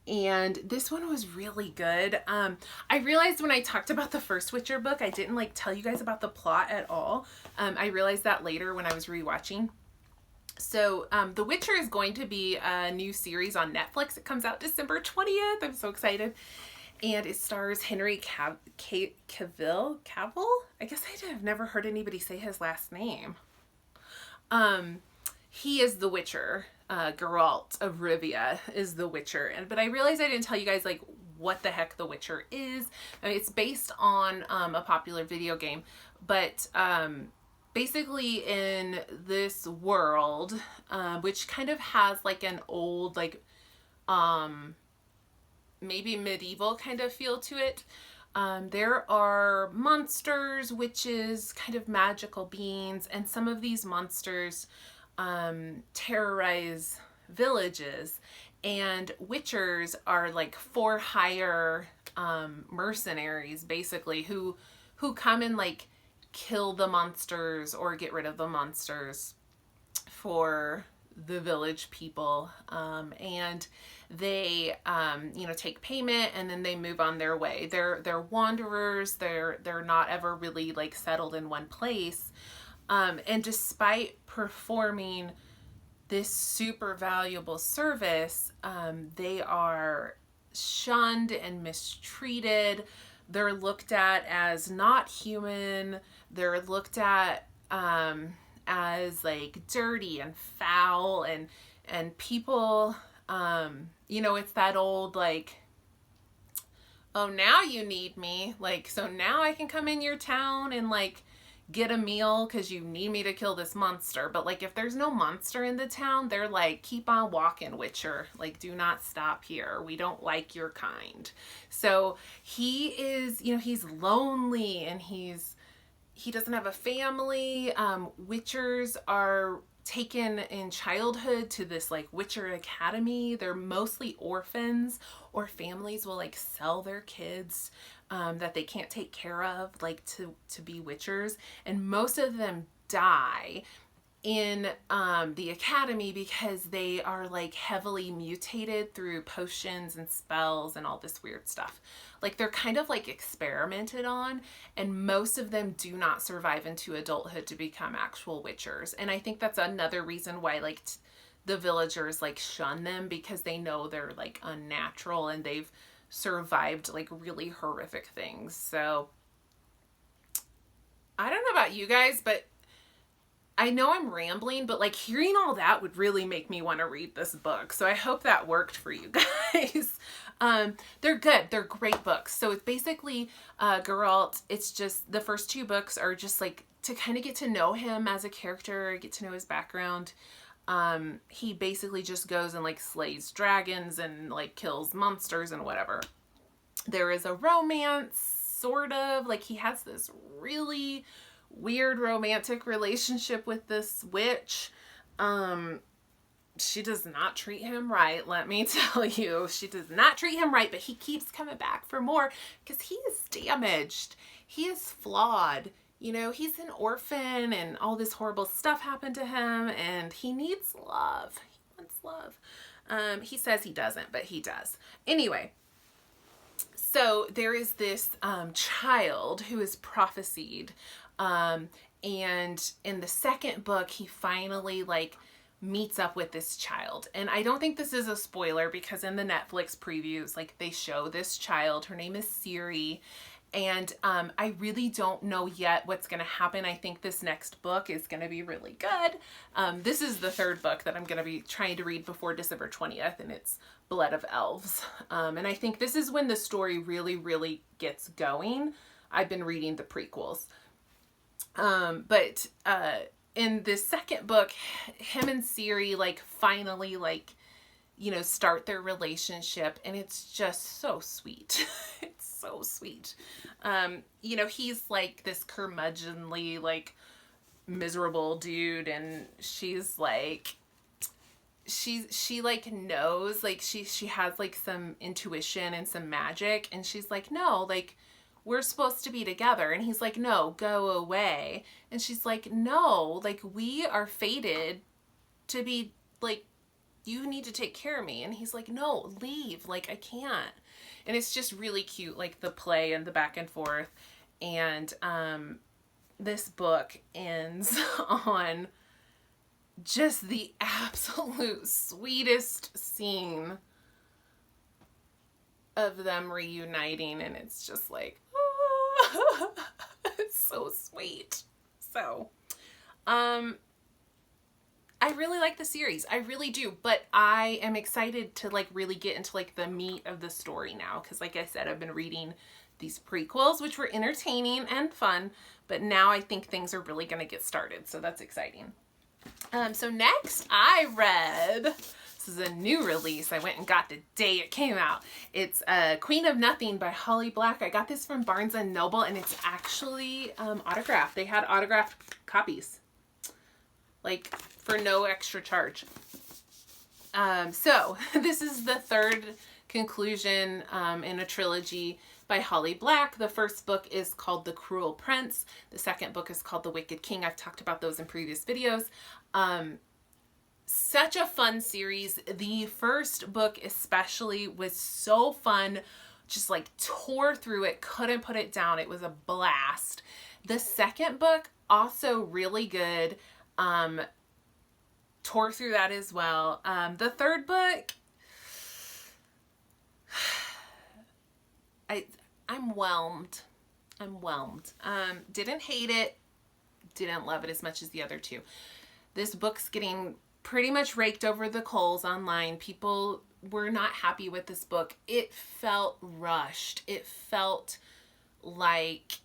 And this one was really good. I realized when I talked about the first Witcher book, I didn't like tell you guys about the plot at all. I realized that later when I was rewatching. So The Witcher is going to be a new series on Netflix. It comes out December 20th. I'm so excited. And it stars Henry Cavill. I guess I've never heard anybody say his last name. He is the Witcher. Geralt of Rivia is the Witcher. But I realized I didn't tell you guys like what the heck the Witcher is. I mean, it's based on a popular video game, but basically in this world, which kind of has like an old like maybe medieval kind of feel to it. There are monsters, witches, kind of magical beings, and some of these monsters terrorize villages, and witchers are like for hire mercenaries basically who come and like kill the monsters or get rid of the monsters for the village people, and they you know, take payment and then they move on their way. They're wanderers. They're not ever really like settled in one place. And despite performing this super valuable service, they are shunned and mistreated. They're looked at as not human. They're looked at as like dirty and foul, and people, you know, it's that old like, oh, now you need me, like, so now I can come in your town and like get a meal because you need me to kill this monster. But like if there's no monster in the town, they're like, keep on walking, Witcher, like do not stop here, we don't like your kind. So he is, you know, he's lonely and he doesn't have a family. Witchers are taken in childhood to this like Witcher Academy. They're mostly orphans, or families will like sell their kids that they can't take care of, like to be witchers, and most of them die in the academy because they are like heavily mutated through potions and spells and all this weird stuff. Like they're kind of like experimented on, and most of them do not survive into adulthood to become actual witchers. And I think that's another reason why like the villagers like shun them, because they know they're like unnatural and they've survived like really horrific things. So I don't know about you guys, but I know I'm rambling, but like hearing all that would really make me want to read this book. So I hope that worked for you guys. They're good. They're great books. So it's basically Geralt. It's just the first 2 books are just like to kind of get to know him as a character, get to know his background. He basically just goes and like slays dragons and like kills monsters and whatever. There is a romance, sort of, like he has this really weird romantic relationship with this witch. She does not treat him right, let me tell you. She does not treat him right, but he keeps coming back for more because he is damaged. He is flawed. You know, he's an orphan and all this horrible stuff happened to him and he needs love. He wants love. He says he doesn't, but he does. Anyway, so there is this child who is prophesied. And in the second book, he finally like meets up with this child. And I don't think this is a spoiler because in the Netflix previews, like they show this child. Her name is Siri. And I really don't know yet what's going to happen. I think this next book is going to be really good. This is the third book that I'm going to be trying to read before December 20th, and it's Blood of Elves. And I think this is when the story really, really gets going. I've been reading the prequels. But in this second book, him and Siri like finally like, you know, start their relationship, and it's just so sweet. It's so sweet. You know, he's like this curmudgeonly, like miserable dude, and she's like, she like knows, like she has like some intuition and some magic, and she's like, no, like we're supposed to be together. And he's like, no, go away. And she's like, no, like we are fated to be, like, you need to take care of me. And he's like, no, leave. Like, I can't. And it's just really cute, like the play and the back and forth. And this book ends on just the absolute sweetest scene of them reuniting. And it's just like, oh, it's so sweet. So, I really like the series. I really do. But I am excited to like really get into like the meat of the story now. Because like I said, I've been reading these prequels, which were entertaining and fun. But now I think things are really going to get started. So that's exciting. So next I read, this is a new release. I went and got the day it came out. It's Queen of Nothing by Holly Black. I got this from Barnes & Noble, and it's actually autographed. They had autographed copies, like for no extra charge. So this is the third conclusion in a trilogy by Holly Black. The first book is called The Cruel Prince. The second book is called The Wicked King. I've talked about those in previous videos. Such a fun series. The first book especially was so fun. Just like tore through it, couldn't put it down. It was a blast. The second book, also really good. Tore through that as well. The third book, I'm whelmed. Didn't hate it. Didn't love it as much as the other two. This book's getting pretty much raked over the coals online. People were not happy with this book. It felt rushed. It felt like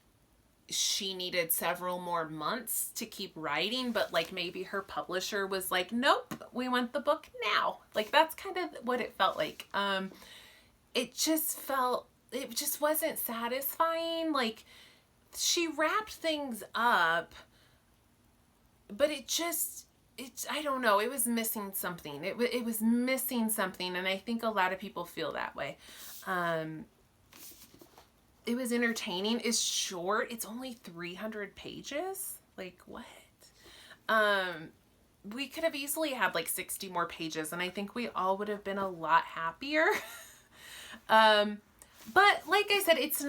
she needed several more months to keep writing, but like maybe her publisher was like, nope, we want the book now. Like that's kind of what it felt like. It just wasn't satisfying. Like she wrapped things up, but I don't know. It was missing something. It was missing something. And I think a lot of people feel that way. It was entertaining. It's short. It's only 300 pages. Like what? We could have easily had like 60 more pages, and I think we all would have been a lot happier. But like I said, it's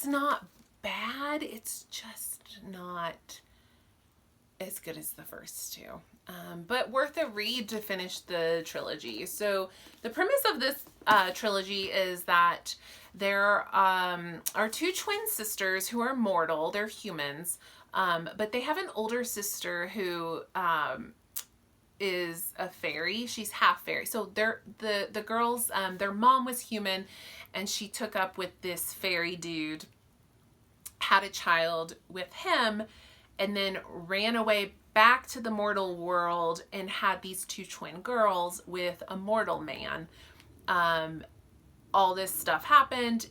not bad. It's just not as good as the first two. But worth a read to finish the trilogy. So the premise of this trilogy is that there are two twin sisters who are mortal. They're humans. But they have an older sister who is a fairy. She's half fairy. So the girls, their mom was human, and she took up with this fairy dude, had a child with him, and then ran away back to the mortal world and had these two twin girls with a mortal man. All this stuff happened.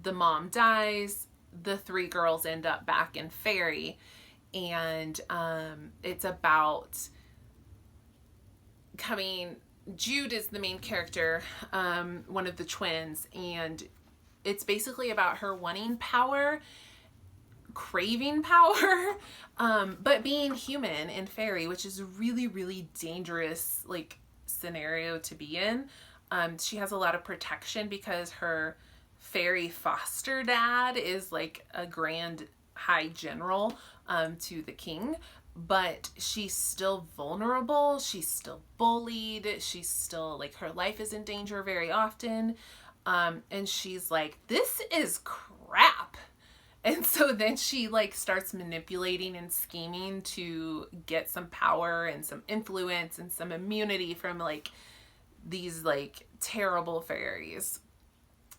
The mom dies. The three girls end up back in fairy, and it's about Jude is the main character, one of the twins, and it's basically about her wanting power, craving power, but being human in fairy, which is a really, really dangerous like scenario to be in. She has a lot of protection because her fairy foster dad is like a grand high general to the king, but she's still vulnerable. She's still bullied. She's still like, her life is in danger very often. And she's like, this is crap. And so then she like starts manipulating and scheming to get some power and some influence and some immunity from like these like terrible fairies.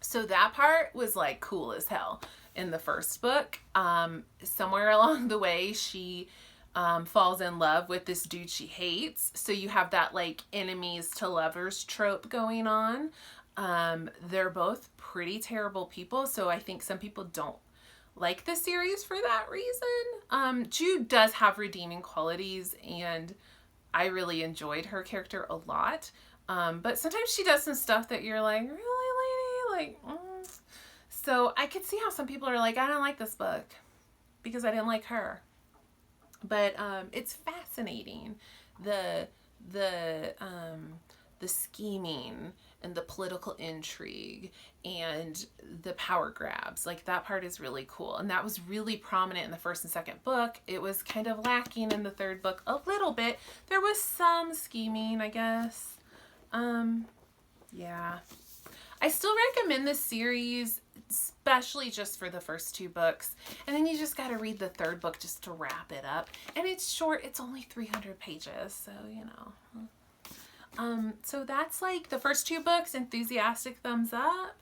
So that part was like cool as hell in the first book. Somewhere along the way, she falls in love with this dude she hates. So you have that like enemies to lovers trope going on. They're both pretty terrible people. So I think some people don't like the series for that reason. Jude does have redeeming qualities, and I really enjoyed her character a lot. But sometimes she does some stuff that you're like, really, lady? Like, So I could see how some people are like, I don't like this book because I didn't like her. But it's fascinating, the scheming and the political intrigue and the power grabs. Like, that part is really cool, and that was really prominent in the first and second book. It was kind of lacking in the third book a little bit. There was some scheming, I guess. Yeah, I still recommend this series, especially just for the first two books, and then you just got to read the third book just to wrap it up. And it's short. It's only 300 pages, so you know. So that's like the first two books, enthusiastic thumbs up.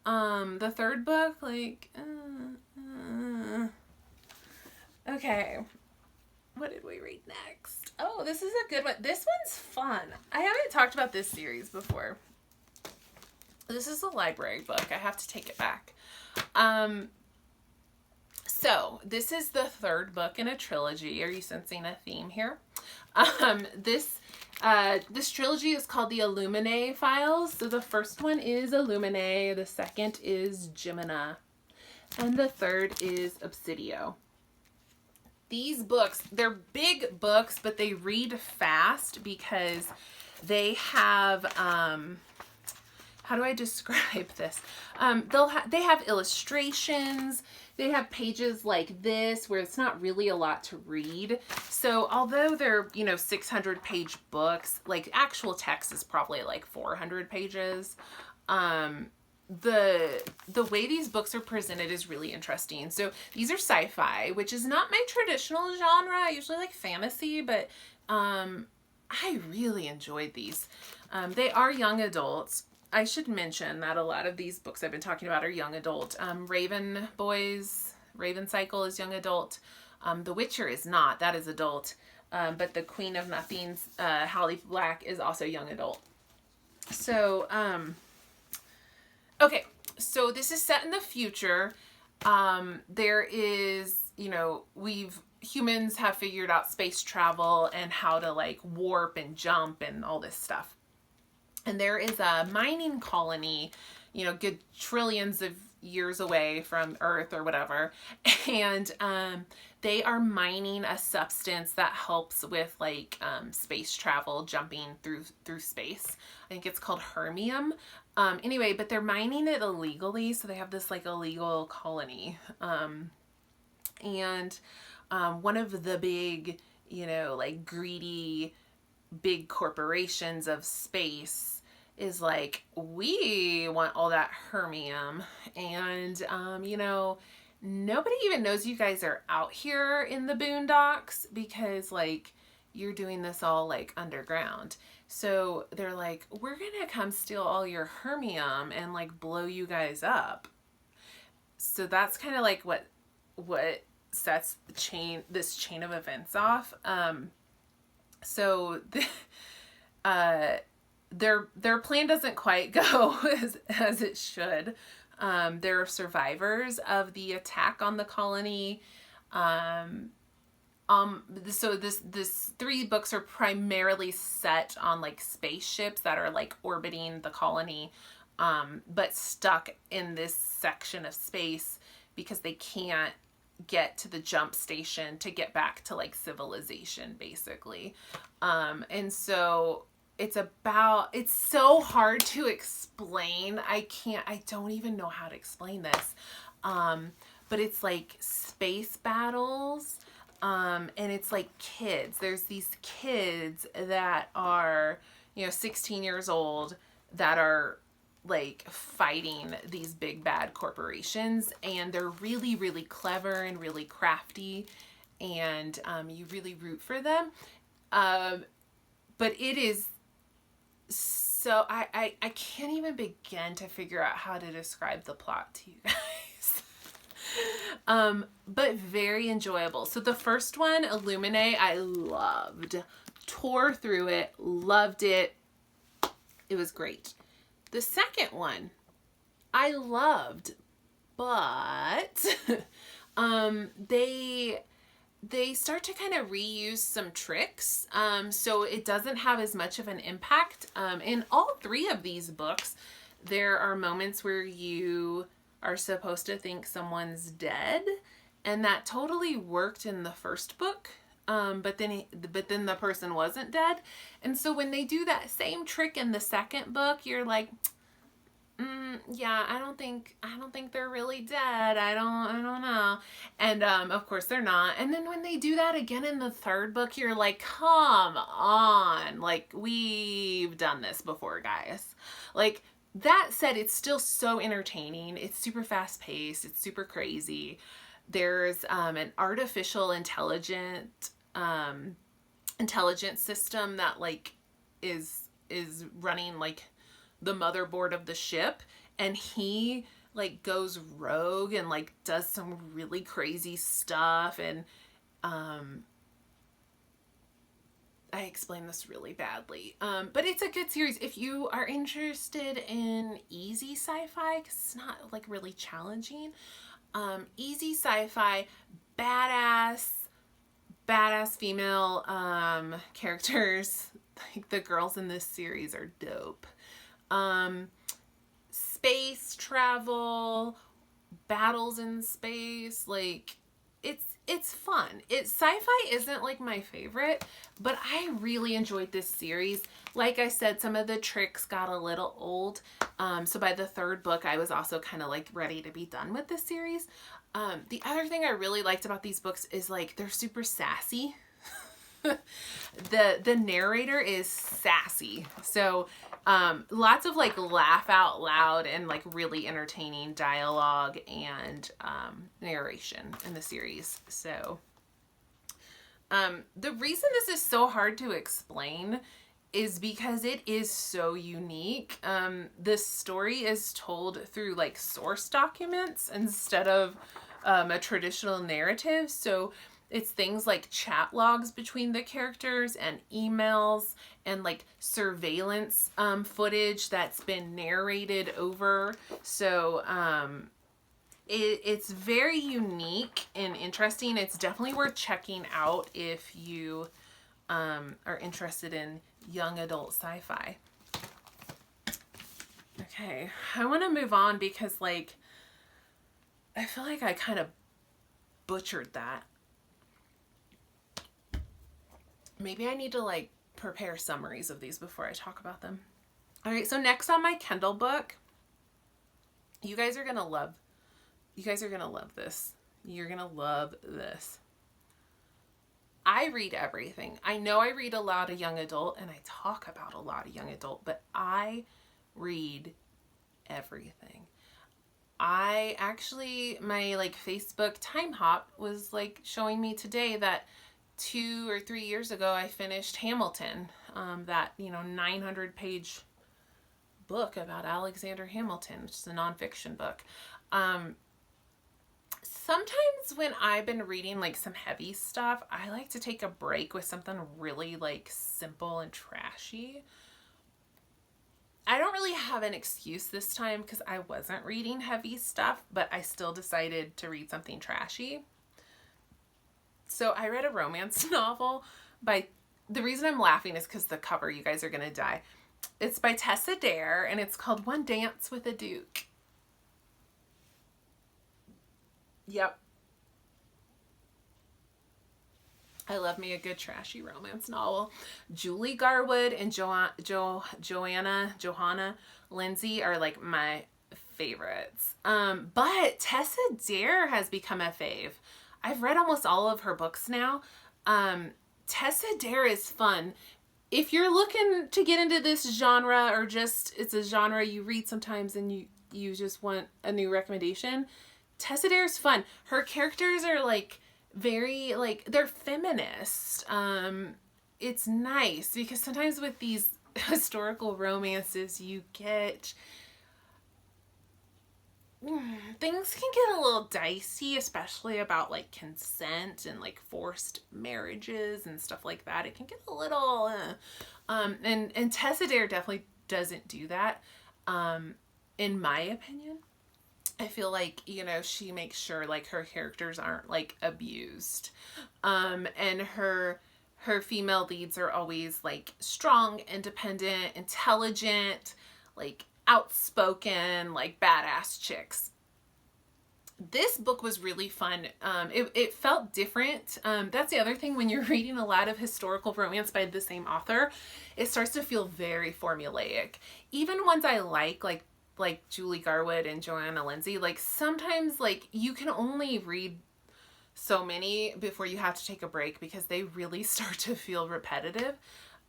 The third book, like, okay. What did we read next? Oh, this is a good one. This one's fun. I haven't talked about this series before. This is a library book. I have to take it back. So this is the third book in a trilogy. Are you sensing a theme here? This trilogy is called the Illuminae Files. So the first one is Illuminae, the second is Gemina, and the third is Obsidio. These books, they're big books, but they read fast because they have, how do I describe this? They have illustrations. They have pages like this where it's not really a lot to read. So although they're, 600 page books, like actual text is probably like 400 pages. The way these books are presented is really interesting. So these are sci-fi, which is not my traditional genre. I usually like fantasy, but I really enjoyed these. They are young adults. I should mention that a lot of these books I've been talking about are young adult. Raven Cycle is young adult. The Witcher is not. That is adult. But the Queen of Nothings, Holly Black, is also young adult. So, okay. So this is set in the future. There is, humans have figured out space travel and how to like warp and jump and all this stuff. And there is a mining colony, good trillions of years away from Earth or whatever. And they are mining a substance that helps with like space travel, jumping through space. I think it's called hermium. Anyway, but they're mining it illegally. So they have this like illegal colony. And one of the big, like greedy big corporations of space is like, we want all that hermium, and nobody even knows you guys are out here in the boondocks because like you're doing this all like underground. So they're like, we're gonna come steal all your hermium and like blow you guys up. So that's kind of like what sets this chain of events off. So their plan doesn't quite go as it should. There are survivors of the attack on the colony. So this 3 books are primarily set on like spaceships that are like orbiting the colony, but stuck in this section of space because they can't get to the jump station to get back to like civilization, basically. And so it's so hard to explain. I don't even know how to explain this. But it's like space battles. And it's like kids. There's these kids that are, 16 years old that are like fighting these big bad corporations, and they're really, really clever and really crafty, and you really root for them. But it is so, I can't even begin to figure out how to describe the plot to you guys. But very enjoyable. So the first one, Illuminae, I loved. Tore through it, loved it. It was great. The second one, I loved, but they start to kind of reuse some tricks, so it doesn't have as much of an impact. In all 3 of these books, there are moments where you are supposed to think someone's dead, and that totally worked in the first book. But then the person wasn't dead. And so when they do that same trick in the second book, you're like, yeah, I don't think they're really dead. I don't know. And, of course they're not. And then when they do that again in the third book, you're like, come on. Like, we've done this before, guys. Like, that said, it's still so entertaining. It's super fast paced. It's super crazy. There's an artificial intelligence system that like is running like the motherboard of the ship, and he like goes rogue and like does some really crazy stuff, and I explained this really badly, but it's a good series if you are interested in easy sci-fi, because it's not like really challenging. Easy sci-fi, badass female characters. Like the girls in this series are dope. Space travel, battles in space, like it's fun. Sci-fi isn't like my favorite, but I really enjoyed this series. Like I said, some of the tricks got a little old. So by the third book, I was also kind of like ready to be done with this series. The other thing I really liked about these books is like they're super sassy. The narrator is sassy. So lots of like laugh out loud and like really entertaining dialogue and narration in the series. So the reason this is so hard to explain is because it is so unique. This story is told through like source documents instead of a traditional narrative. So it's things like chat logs between the characters and emails and like surveillance footage that's been narrated over. So it's very unique and interesting. It's definitely worth checking out if you are interested in young adult sci-fi. Okay, I want to move on because like I feel like I kind of butchered that. Maybe I need to like prepare summaries of these before I talk about them. All right, so next on my Kindle book, you guys are going to love this. You're going to love this. I read everything. I know I read a lot of young adult and I talk about a lot of young adult, but I read everything. I actually, my like Facebook time hop was like showing me today that 2 or 3 years ago I finished Hamilton, that 900-page book about Alexander Hamilton, which is a nonfiction book. Sometimes when I've been reading like some heavy stuff, I like to take a break with something really like simple and trashy. I don't really have an excuse this time because I wasn't reading heavy stuff, but I still decided to read something trashy. So I read a romance novel by, the reason I'm laughing is because the cover, you guys are going to die. It's by Tessa Dare and it's called One Dance with a Duke. Yep. I love me a good trashy romance novel. Julie Garwood and Johanna Lindsay are like my favorites. But Tessa Dare has become a fave. I've read almost all of her books now. Tessa Dare is fun. If you're looking to get into this genre, or just it's a genre you read sometimes and you just want a new recommendation, Tessa Dare is fun. Her characters are like very like, they're feminist. It's nice because sometimes with these historical romances you get things can get a little dicey, especially about like consent and like forced marriages and stuff like that. It can get a little and Tessa Dare definitely doesn't do that, in my opinion. I feel like, you know, she makes sure like her characters aren't like abused. And her female leads are always like strong, independent, intelligent, like outspoken, like badass chicks. This book was really fun. It felt different. That's the other thing when you're reading a lot of historical romance by the same author, it starts to feel very formulaic. Even ones I like Julie Garwood and Johanna Lindsay, like sometimes like you can only read so many before you have to take a break because they really start to feel repetitive.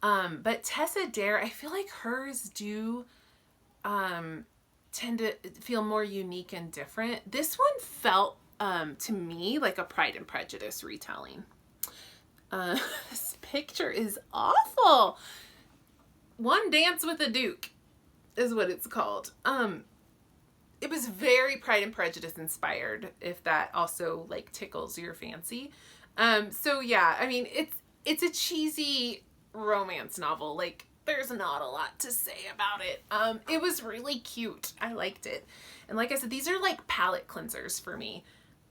But Tessa Dare, I feel like hers do tend to feel more unique and different. This one felt to me like a Pride and Prejudice retelling. This picture is awful. One Dance with a Duke is what it's called. It was very Pride and Prejudice inspired, if that also like tickles your fancy. So yeah, I mean, it's a cheesy romance novel. Like there's not a lot to say about it. It was really cute. I liked it. And like I said, these are like palate cleansers for me.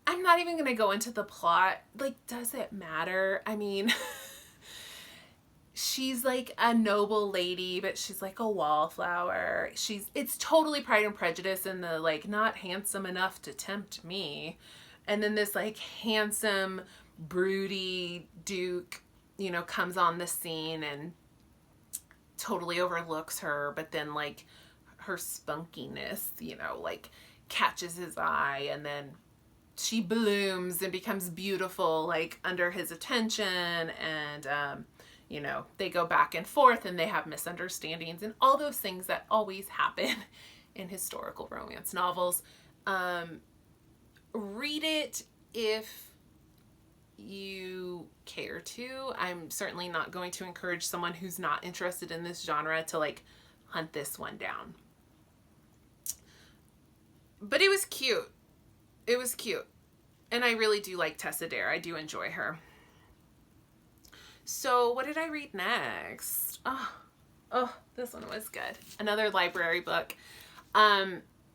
I'm not even going to go into the plot. Like, does it matter? I mean, she's like a noble lady, but she's like a wallflower. It's totally Pride and Prejudice in the like not handsome enough to tempt me. And then this like handsome, broody Duke, you know, comes on the scene and totally overlooks her, but then like her spunkiness, you know, like catches his eye, and then she blooms and becomes beautiful like under his attention, and you know, they go back and forth and they have misunderstandings and all those things that always happen in historical romance novels. Read it if you care to. I'm certainly not going to encourage someone who's not interested in this genre to like hunt this one down. But it was cute. It was cute. And I really do like Tessa Dare. I do enjoy her. So what did I read next? Oh, this one was good. Another library book.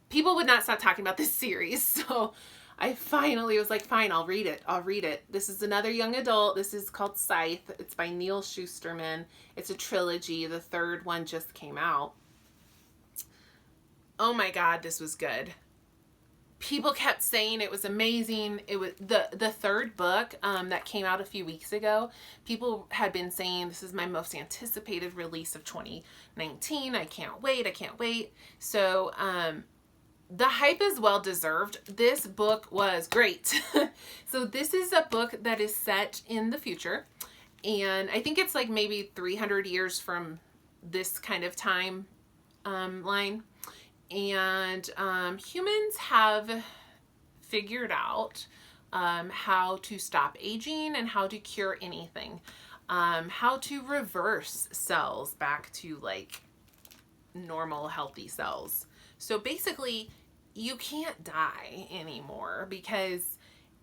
People would not stop talking about this series, so I finally was like, fine, I'll read it. I'll read it. This is another young adult. This is called Scythe. It's by Neil Shusterman. It's a trilogy. The third one just came out. Oh my God, this was good. People kept saying it was amazing. It was the third book that came out a few weeks ago. People had been saying this is my most anticipated release of 2019. I can't wait. I can't wait. So the hype is well deserved. This book was great. So this is a book that is set in the future, and I think it's like maybe 300 years from this kind of time line. And humans have figured out how to stop aging and how to cure anything, how to reverse cells back to like normal healthy cells. So basically you can't die anymore because,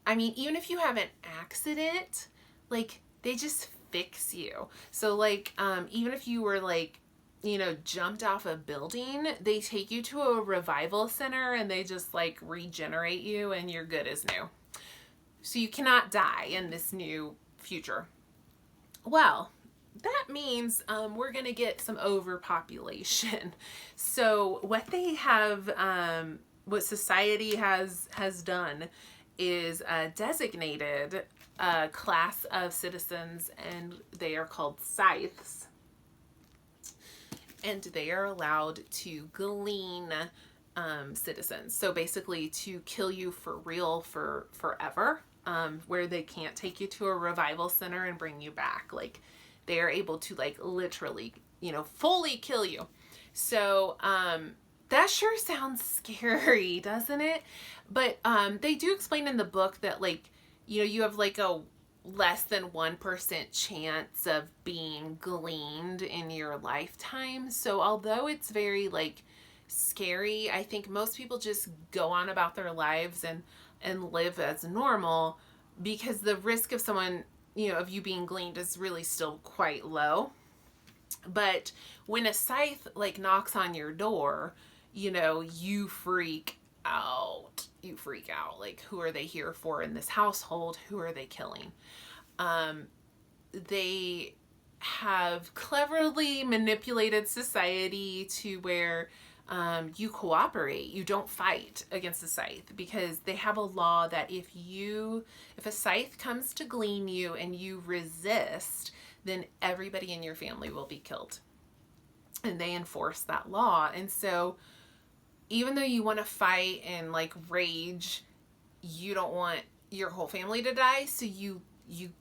I mean, even if you have an accident, like, they just fix you. So, like, even if you were, like, you know, jumped off a building, they take you to a revival center and they just, like, regenerate you and you're good as new. So you cannot die in this new future. Well, that means we're going to get some overpopulation. So what they have, what society has done is designated a class of citizens, and they are called scythes. And they are allowed to glean citizens. So basically to kill you for real for forever, where they can't take you to a revival center and bring you back. Like, they are able to, like, literally, you know, fully kill you. So that sure sounds scary, doesn't it? But they do explain in the book that, like, you know, you have like a less than 1% chance of being gleaned in your lifetime. So although it's very, like, scary, I think most people just go on about their lives and live as normal, because the risk of someone, you know, of you being gleaned is really still quite low. But when a scythe, like, knocks on your door, you know, you freak out. You freak out. Like, who are they here for in this household? Who are they killing? They have cleverly manipulated society to where you cooperate. You don't fight against the scythe, because they have a law that if a scythe comes to glean you and you resist, then everybody in your family will be killed. And they enforce that law. And so even though you want to fight and, like, rage, you don't want your whole family to die, so you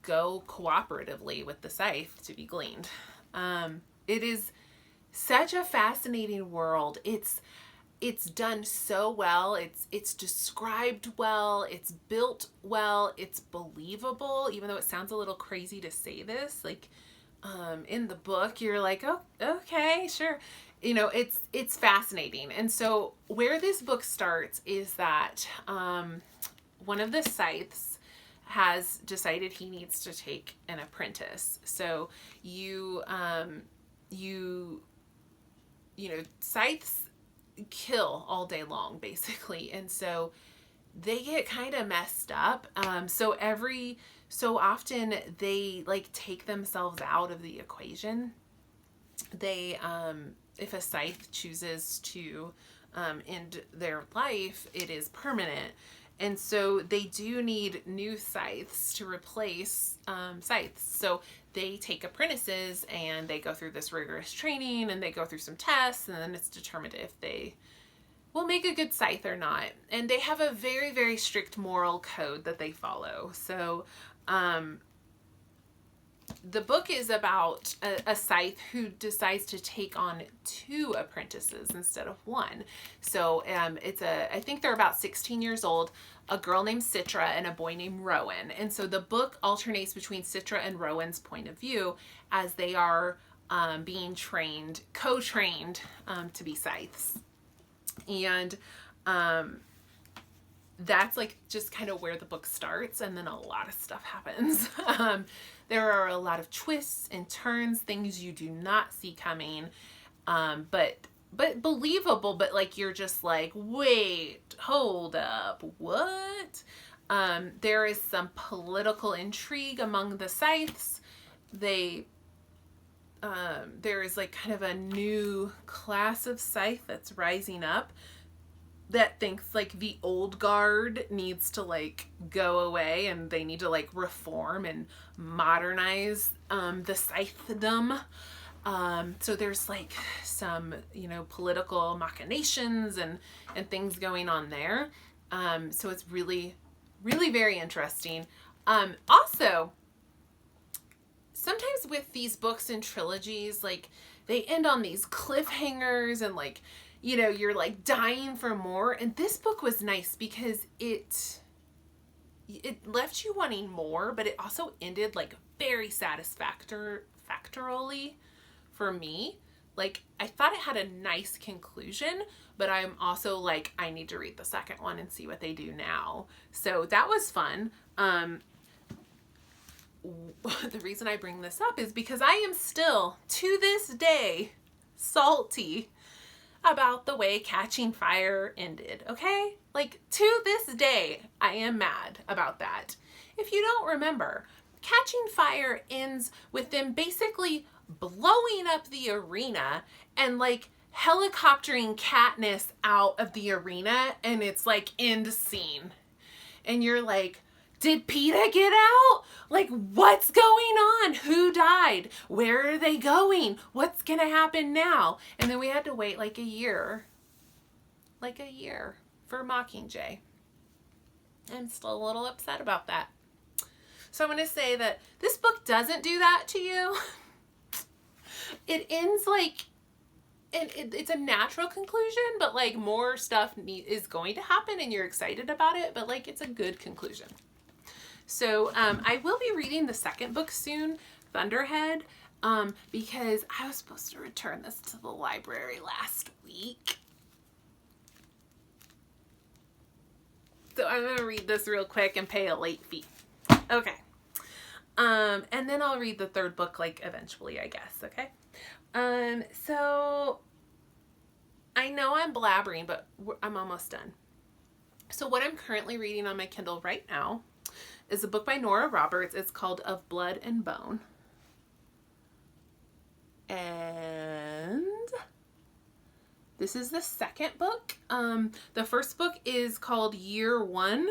go cooperatively with the scythe to be gleaned. It is such a fascinating world. It's done so well. It's described well. It's built well. It's believable, even though it sounds a little crazy to say this. Like, in the book, you're like, oh, okay, sure. You know, it's fascinating. And so where this book starts is that one of the scythes has decided he needs to take an apprentice. So you know, scythes kill all day long, basically. And so they get kind of messed up. So often they, like, take themselves out of the equation. They, if a scythe chooses to end their life, it is permanent. And so they do need new scythes to replace scythes. So they take apprentices and they go through this rigorous training and they go through some tests, and then it's determined if they will make a good scythe or not. And they have a very, very strict moral code that they follow. So the book is about a scythe who decides to take on 2 apprentices instead of 1. So I think they're about 16 years old, a girl named Citra and a boy named Rowan. And so the book alternates between Citra and Rowan's point of view as they are being co-trained to be scythes. And that's, like, just kind of where the book starts, and then a lot of stuff happens. There are a lot of twists and turns, things you do not see coming, but believable, but, like, you're just like, wait, hold up, what? There is some political intrigue among the scythes. There is, like, kind of a new class of scythe that's rising up that thinks, like, the old guard needs to, like, go away, and they need to, like, reform and modernize the scythedom. So there's, like, some, you know, political machinations and things going on there. So it's really, really very interesting. Also, sometimes with these books and trilogies, like, they end on these cliffhangers and, like, you know, you're, like, dying for more. And this book was nice because it left you wanting more, but it also ended, like, very satisfactorily for me. like, I thought it had a nice conclusion, but I'm also like, I need to read the second one and see what they do now. So that was fun. The reason I bring this up is because I am still, to this day, salty about the way Catching Fire ended, okay? Like, to this day, I am mad about that. If you don't remember, Catching Fire ends with them basically blowing up the arena and like helicoptering Katniss out of the arena, and it's like end scene. And you're like, did PETA get out? Like, what's going on? Who died? Where are they going? What's gonna happen now? And then we had to wait like a year for Mockingjay. I'm still a little upset about that. So I'm gonna say that this book doesn't do that to you. It ends like, and it's a natural conclusion, but like more stuff is going to happen and you're excited about it, but like it's a good conclusion. So I will be reading the second book soon, Thunderhead, because I was supposed to return this to the library last week. So I'm going to read this real quick and pay a late fee. Okay. And then I'll read the third book like eventually, I guess. Okay. So I know I'm blabbering, but I'm almost done. So what I'm currently reading on my Kindle right now is a book by Nora Roberts. It's called Of Blood and Bone. And this is the second book. The first book is called Year One.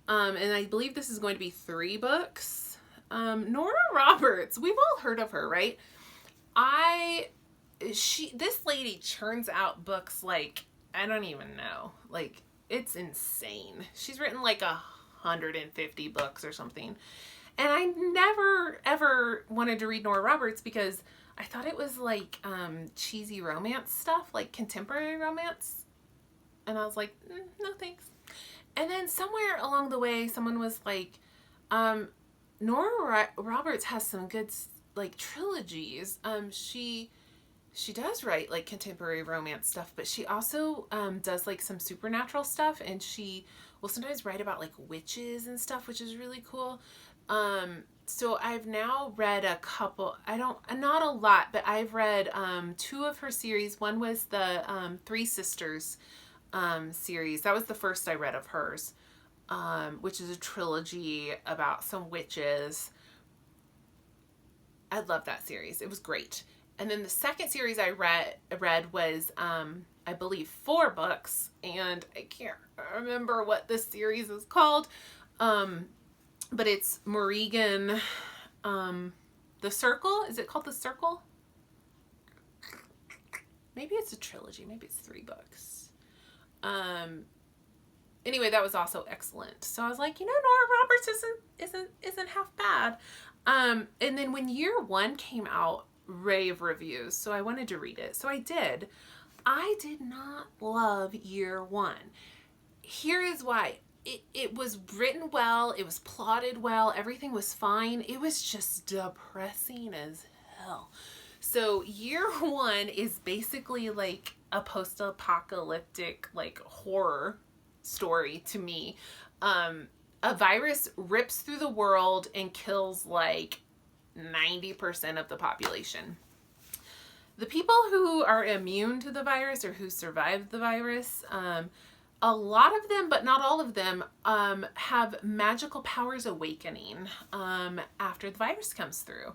And I believe this is going to be 3 books. Nora Roberts, we've all heard of her, right? This lady churns out books like, I don't even know. Like, it's insane. She's written like 150 books or something. And I never ever wanted to read Nora Roberts because I thought it was like cheesy romance stuff, like contemporary romance. And I was like, no thanks. And then somewhere along the way, someone was like, Nora Roberts has some good like trilogies. She does write like contemporary romance stuff, but she also does like some supernatural stuff, and she will sometimes write about like witches and stuff, which is really cool. So I've now read a couple, not a lot, but I've read 2 of her series. One was the Three Sisters series. That was the first I read of hers, which is a trilogy about some witches. I love that series. It was great. And then the second series I read was, I believe, 4 books, and I can't remember what this series is called, but it's Morrigan, The Circle. Is it called The Circle? Maybe it's a trilogy. Maybe it's 3 books. Anyway, that was also excellent. So I was like, Nora Roberts isn't half bad. And then when Year One came out, rave reviews, so I wanted to read it. So I did. I did not love Year One. Here is why. It was written well, it was plotted well, everything was fine. It was just depressing as hell. So Year One is basically like a post-apocalyptic like horror story to me. A virus rips through the world and kills like 90% of the population. The people who are immune to the virus or who survived the virus, a lot of them, but not all of them, have magical powers awakening after the virus comes through.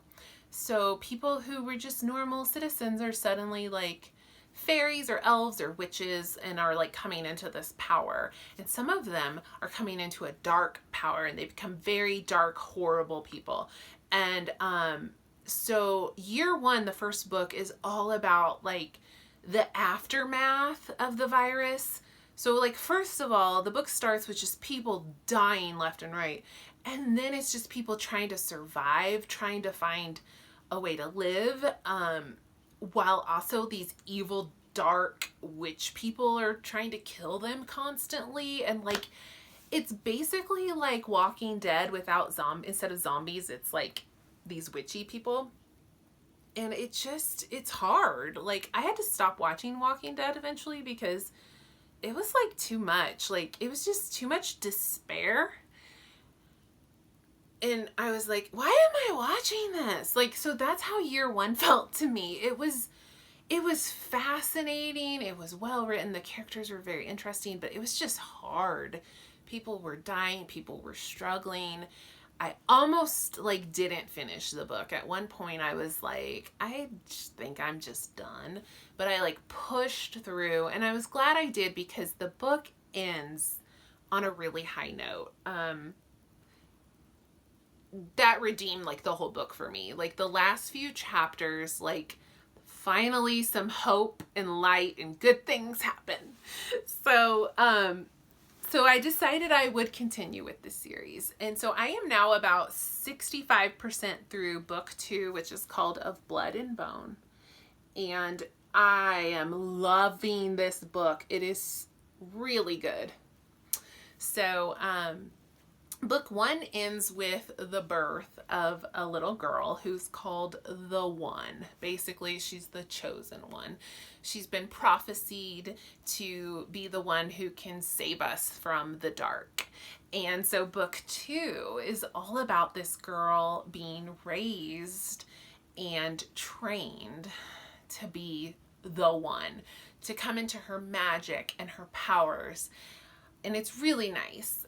So people who were just normal citizens are suddenly like fairies or elves or witches and are like coming into this power. And some of them are coming into a dark power and they become very dark, horrible people. And so Year One, the first book, is all about like the aftermath of the virus. So like, first of all, the book starts with just people dying left and right. And then it's just people trying to survive, trying to find a way to live, while also these evil, dark witch people are trying to kill them constantly. And like, it's basically like Walking Dead without instead of zombies, it's like these witchy people. And it's hard. Like, I had to stop watching Walking Dead eventually because it was like too much. Like, it was just too much despair. And I was like, why am I watching this? Like, so that's how year one felt to me. It was fascinating. It was well written. The characters were very interesting, but it was just hard. People were dying. People were struggling. I almost like didn't finish the book. At one point I was like, I just think I'm just done. But I like pushed through, and I was glad I did because the book ends on a really high note. That redeemed like the whole book for me. Like the last few chapters, like finally some hope and light and good things happen. So, so I decided I would continue with this series. And so I am now about 65% through book 2, which is called Of Blood and Bone. And I am loving this book. It is really good. So, book 1 ends with the birth of a little girl who's called the One. Basically, she's the chosen one. She's been prophesied to be the one who can save us from the dark. And so book 2 is all about this girl being raised and trained to be the one, to come into her magic and her powers. And it's really nice.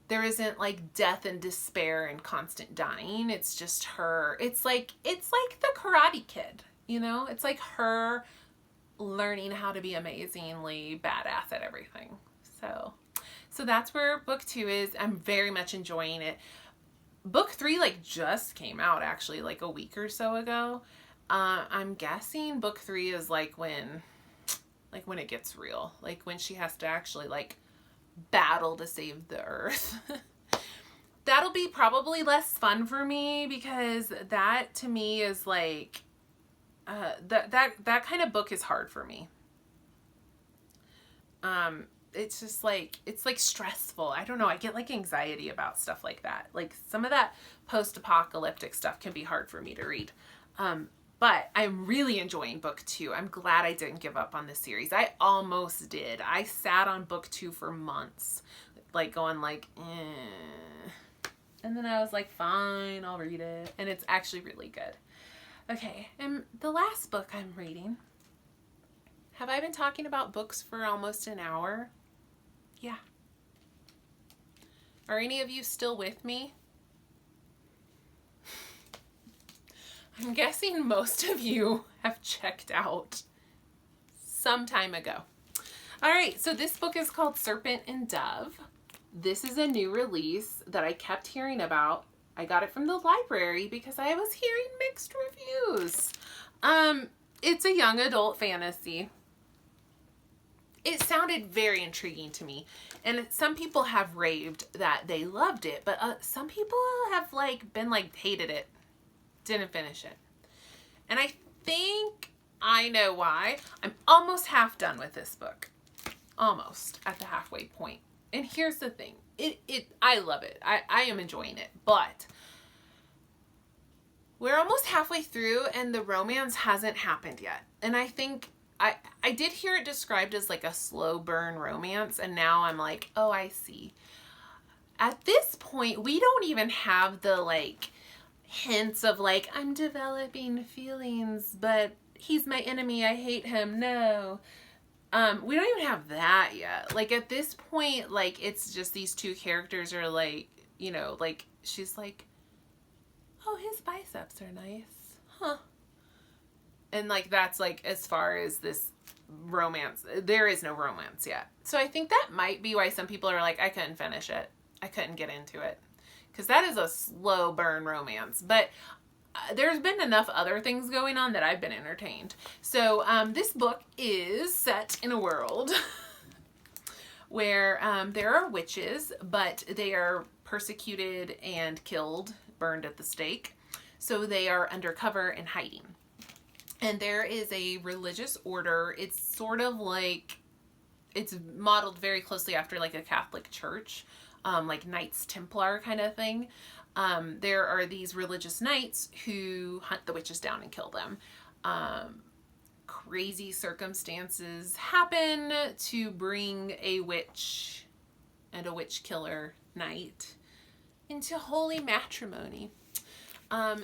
There isn't like death and despair and constant dying. It's just her. It's like the Karate Kid, you know? It's like her learning how to be amazingly badass at everything. So that's where book 2 is. I'm very much enjoying it. Book 3 like just came out actually like a week or so ago. I'm guessing book 3 is like when it gets real, like when she has to actually like battle to save the earth. That'll be probably less fun for me because that to me is like that kind of book is hard for me. It's just like, it's like stressful. I don't know. I get like anxiety about stuff like that. Like some of that post-apocalyptic stuff can be hard for me to read. But I'm really enjoying book 2. I'm glad I didn't give up on this series. I almost did. I sat on book 2 for months, like going like, eh. And then I was like, fine, I'll read it. And it's actually really good. Okay, and the last book I'm reading. Have I been talking about books for almost an hour? Yeah. Are any of you still with me? I'm guessing most of you have checked out some time ago. All right, so this book is called Serpent and Dove. This is a new release that I kept hearing about. I got it from the library because I was hearing mixed reviews. It's a young adult fantasy. It sounded very intriguing to me. And some people have raved that they loved it, but some people have like been like hated it. Didn't finish it. And I think I know why. I'm almost half done with this book. Almost at the halfway point. And here's the thing. I love it. I am enjoying it. But we're almost halfway through and the romance hasn't happened yet. And I think I did hear it described as like a slow burn romance. And now I'm like, oh, I see. At this point, we don't even have the like hints of like, I'm developing feelings, but he's my enemy. I hate him. No. We don't even have that yet. Like at this point, like it's just these two characters are like, you know, like she's like, oh, his biceps are nice. Huh. And like, that's like, as far as this romance, there is no romance yet. So I think that might be why some people are like, I couldn't finish it. I couldn't get into it. Because that is a slow burn romance. But there's been enough other things going on that I've been entertained. So this book is set in a world where there are witches, but they are persecuted and killed, burned at the stake. So they are undercover and hiding. And there is a religious order. It's sort of like, it's modeled very closely after like a Catholic church. like Knights Templar kind of thing. There are these religious knights who hunt the witches down and kill them. Crazy circumstances happen to bring a witch and a witch killer knight into holy matrimony.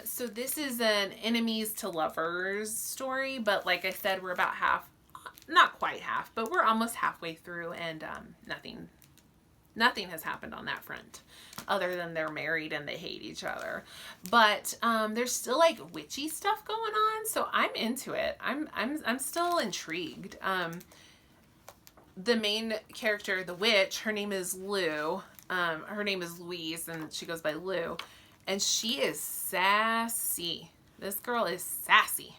So this is an enemies to lovers story, but like I said, we're about half, not quite half, but we're almost halfway through, and nothing has happened on that front other than they're married and they hate each other. But there's still like witchy stuff going on, so I'm into it. I'm still intrigued. The main character, the witch, her name is Lou. Her name is Louise, and she goes by Lou. And she is sassy. This girl is sassy.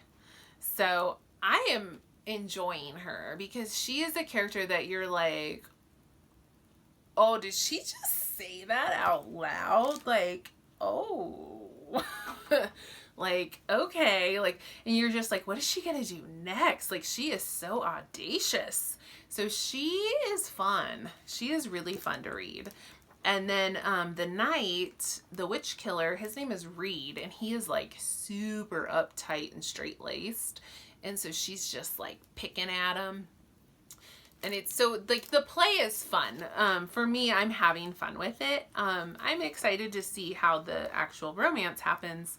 So I am enjoying her because she is a character that you're like, oh, did she just say that out loud? Like, oh. Like, okay. Like, and you're just like, what is she going to do next? Like, she is so audacious. So she is fun. She is really fun to read. And then the knight, the witch killer, his name is Reed, and he is like super uptight and straight-laced. And so she's just like picking at him. And it's so like the play is fun. For me, I'm having fun with it. I'm excited to see how the actual romance happens.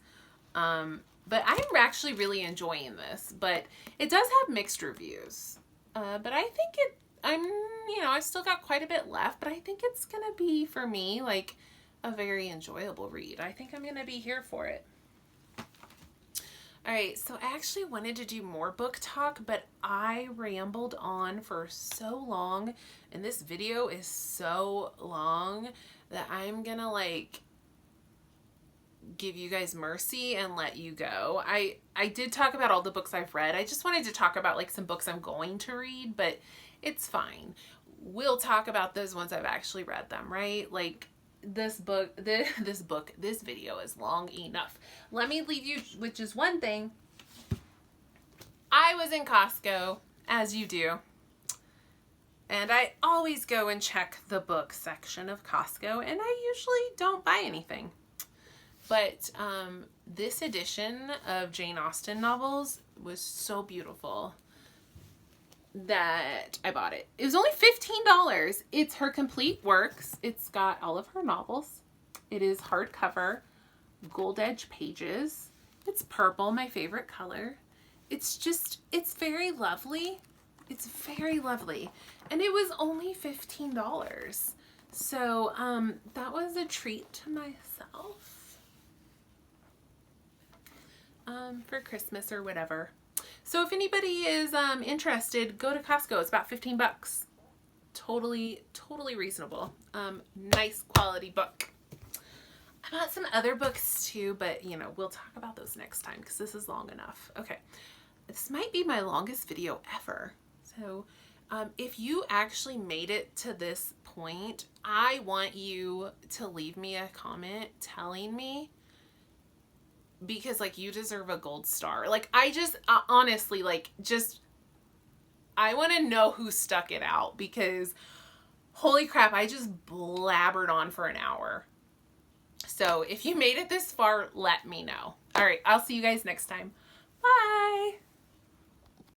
But I'm actually really enjoying this. But it does have mixed reviews. But I think I've still got quite a bit left, but I think it's going to be, for me, like a very enjoyable read. I think I'm going to be here for it. All right, so I actually wanted to do more book talk, but I rambled on for so long, and this video is so long that I'm going to like give you guys mercy and let you go. I did talk about all the books I've read. I just wanted to talk about like some books I'm going to read, but it's fine. We'll talk about those ones I've actually read them, right? Like this video is long enough. Let me leave you with just one thing. I was in Costco, as you do. And I always go and check the book section of Costco, and I usually don't buy anything. But this edition of Jane Austen novels was so beautiful that I bought it. It was only $15. It's her complete works. It's got all of her novels. It is hardcover, gold edge pages. It's purple, my favorite color. It's very lovely. It's very lovely. And it was only $15. So that was a treat to myself for Christmas or whatever. So if anybody is interested, go to Costco. It's about 15 bucks. Totally reasonable. Nice quality book. I bought some other books too, but we'll talk about those next time because this is long enough. Okay. This might be my longest video ever. So if you actually made it to this point, I want you to leave me a comment telling me, because like you deserve a gold star. Like I just honestly I want to know who stuck it out, because holy crap, I just blabbered on for an hour. So if you made it this far, let me know. All right, I'll see you guys next time. Bye.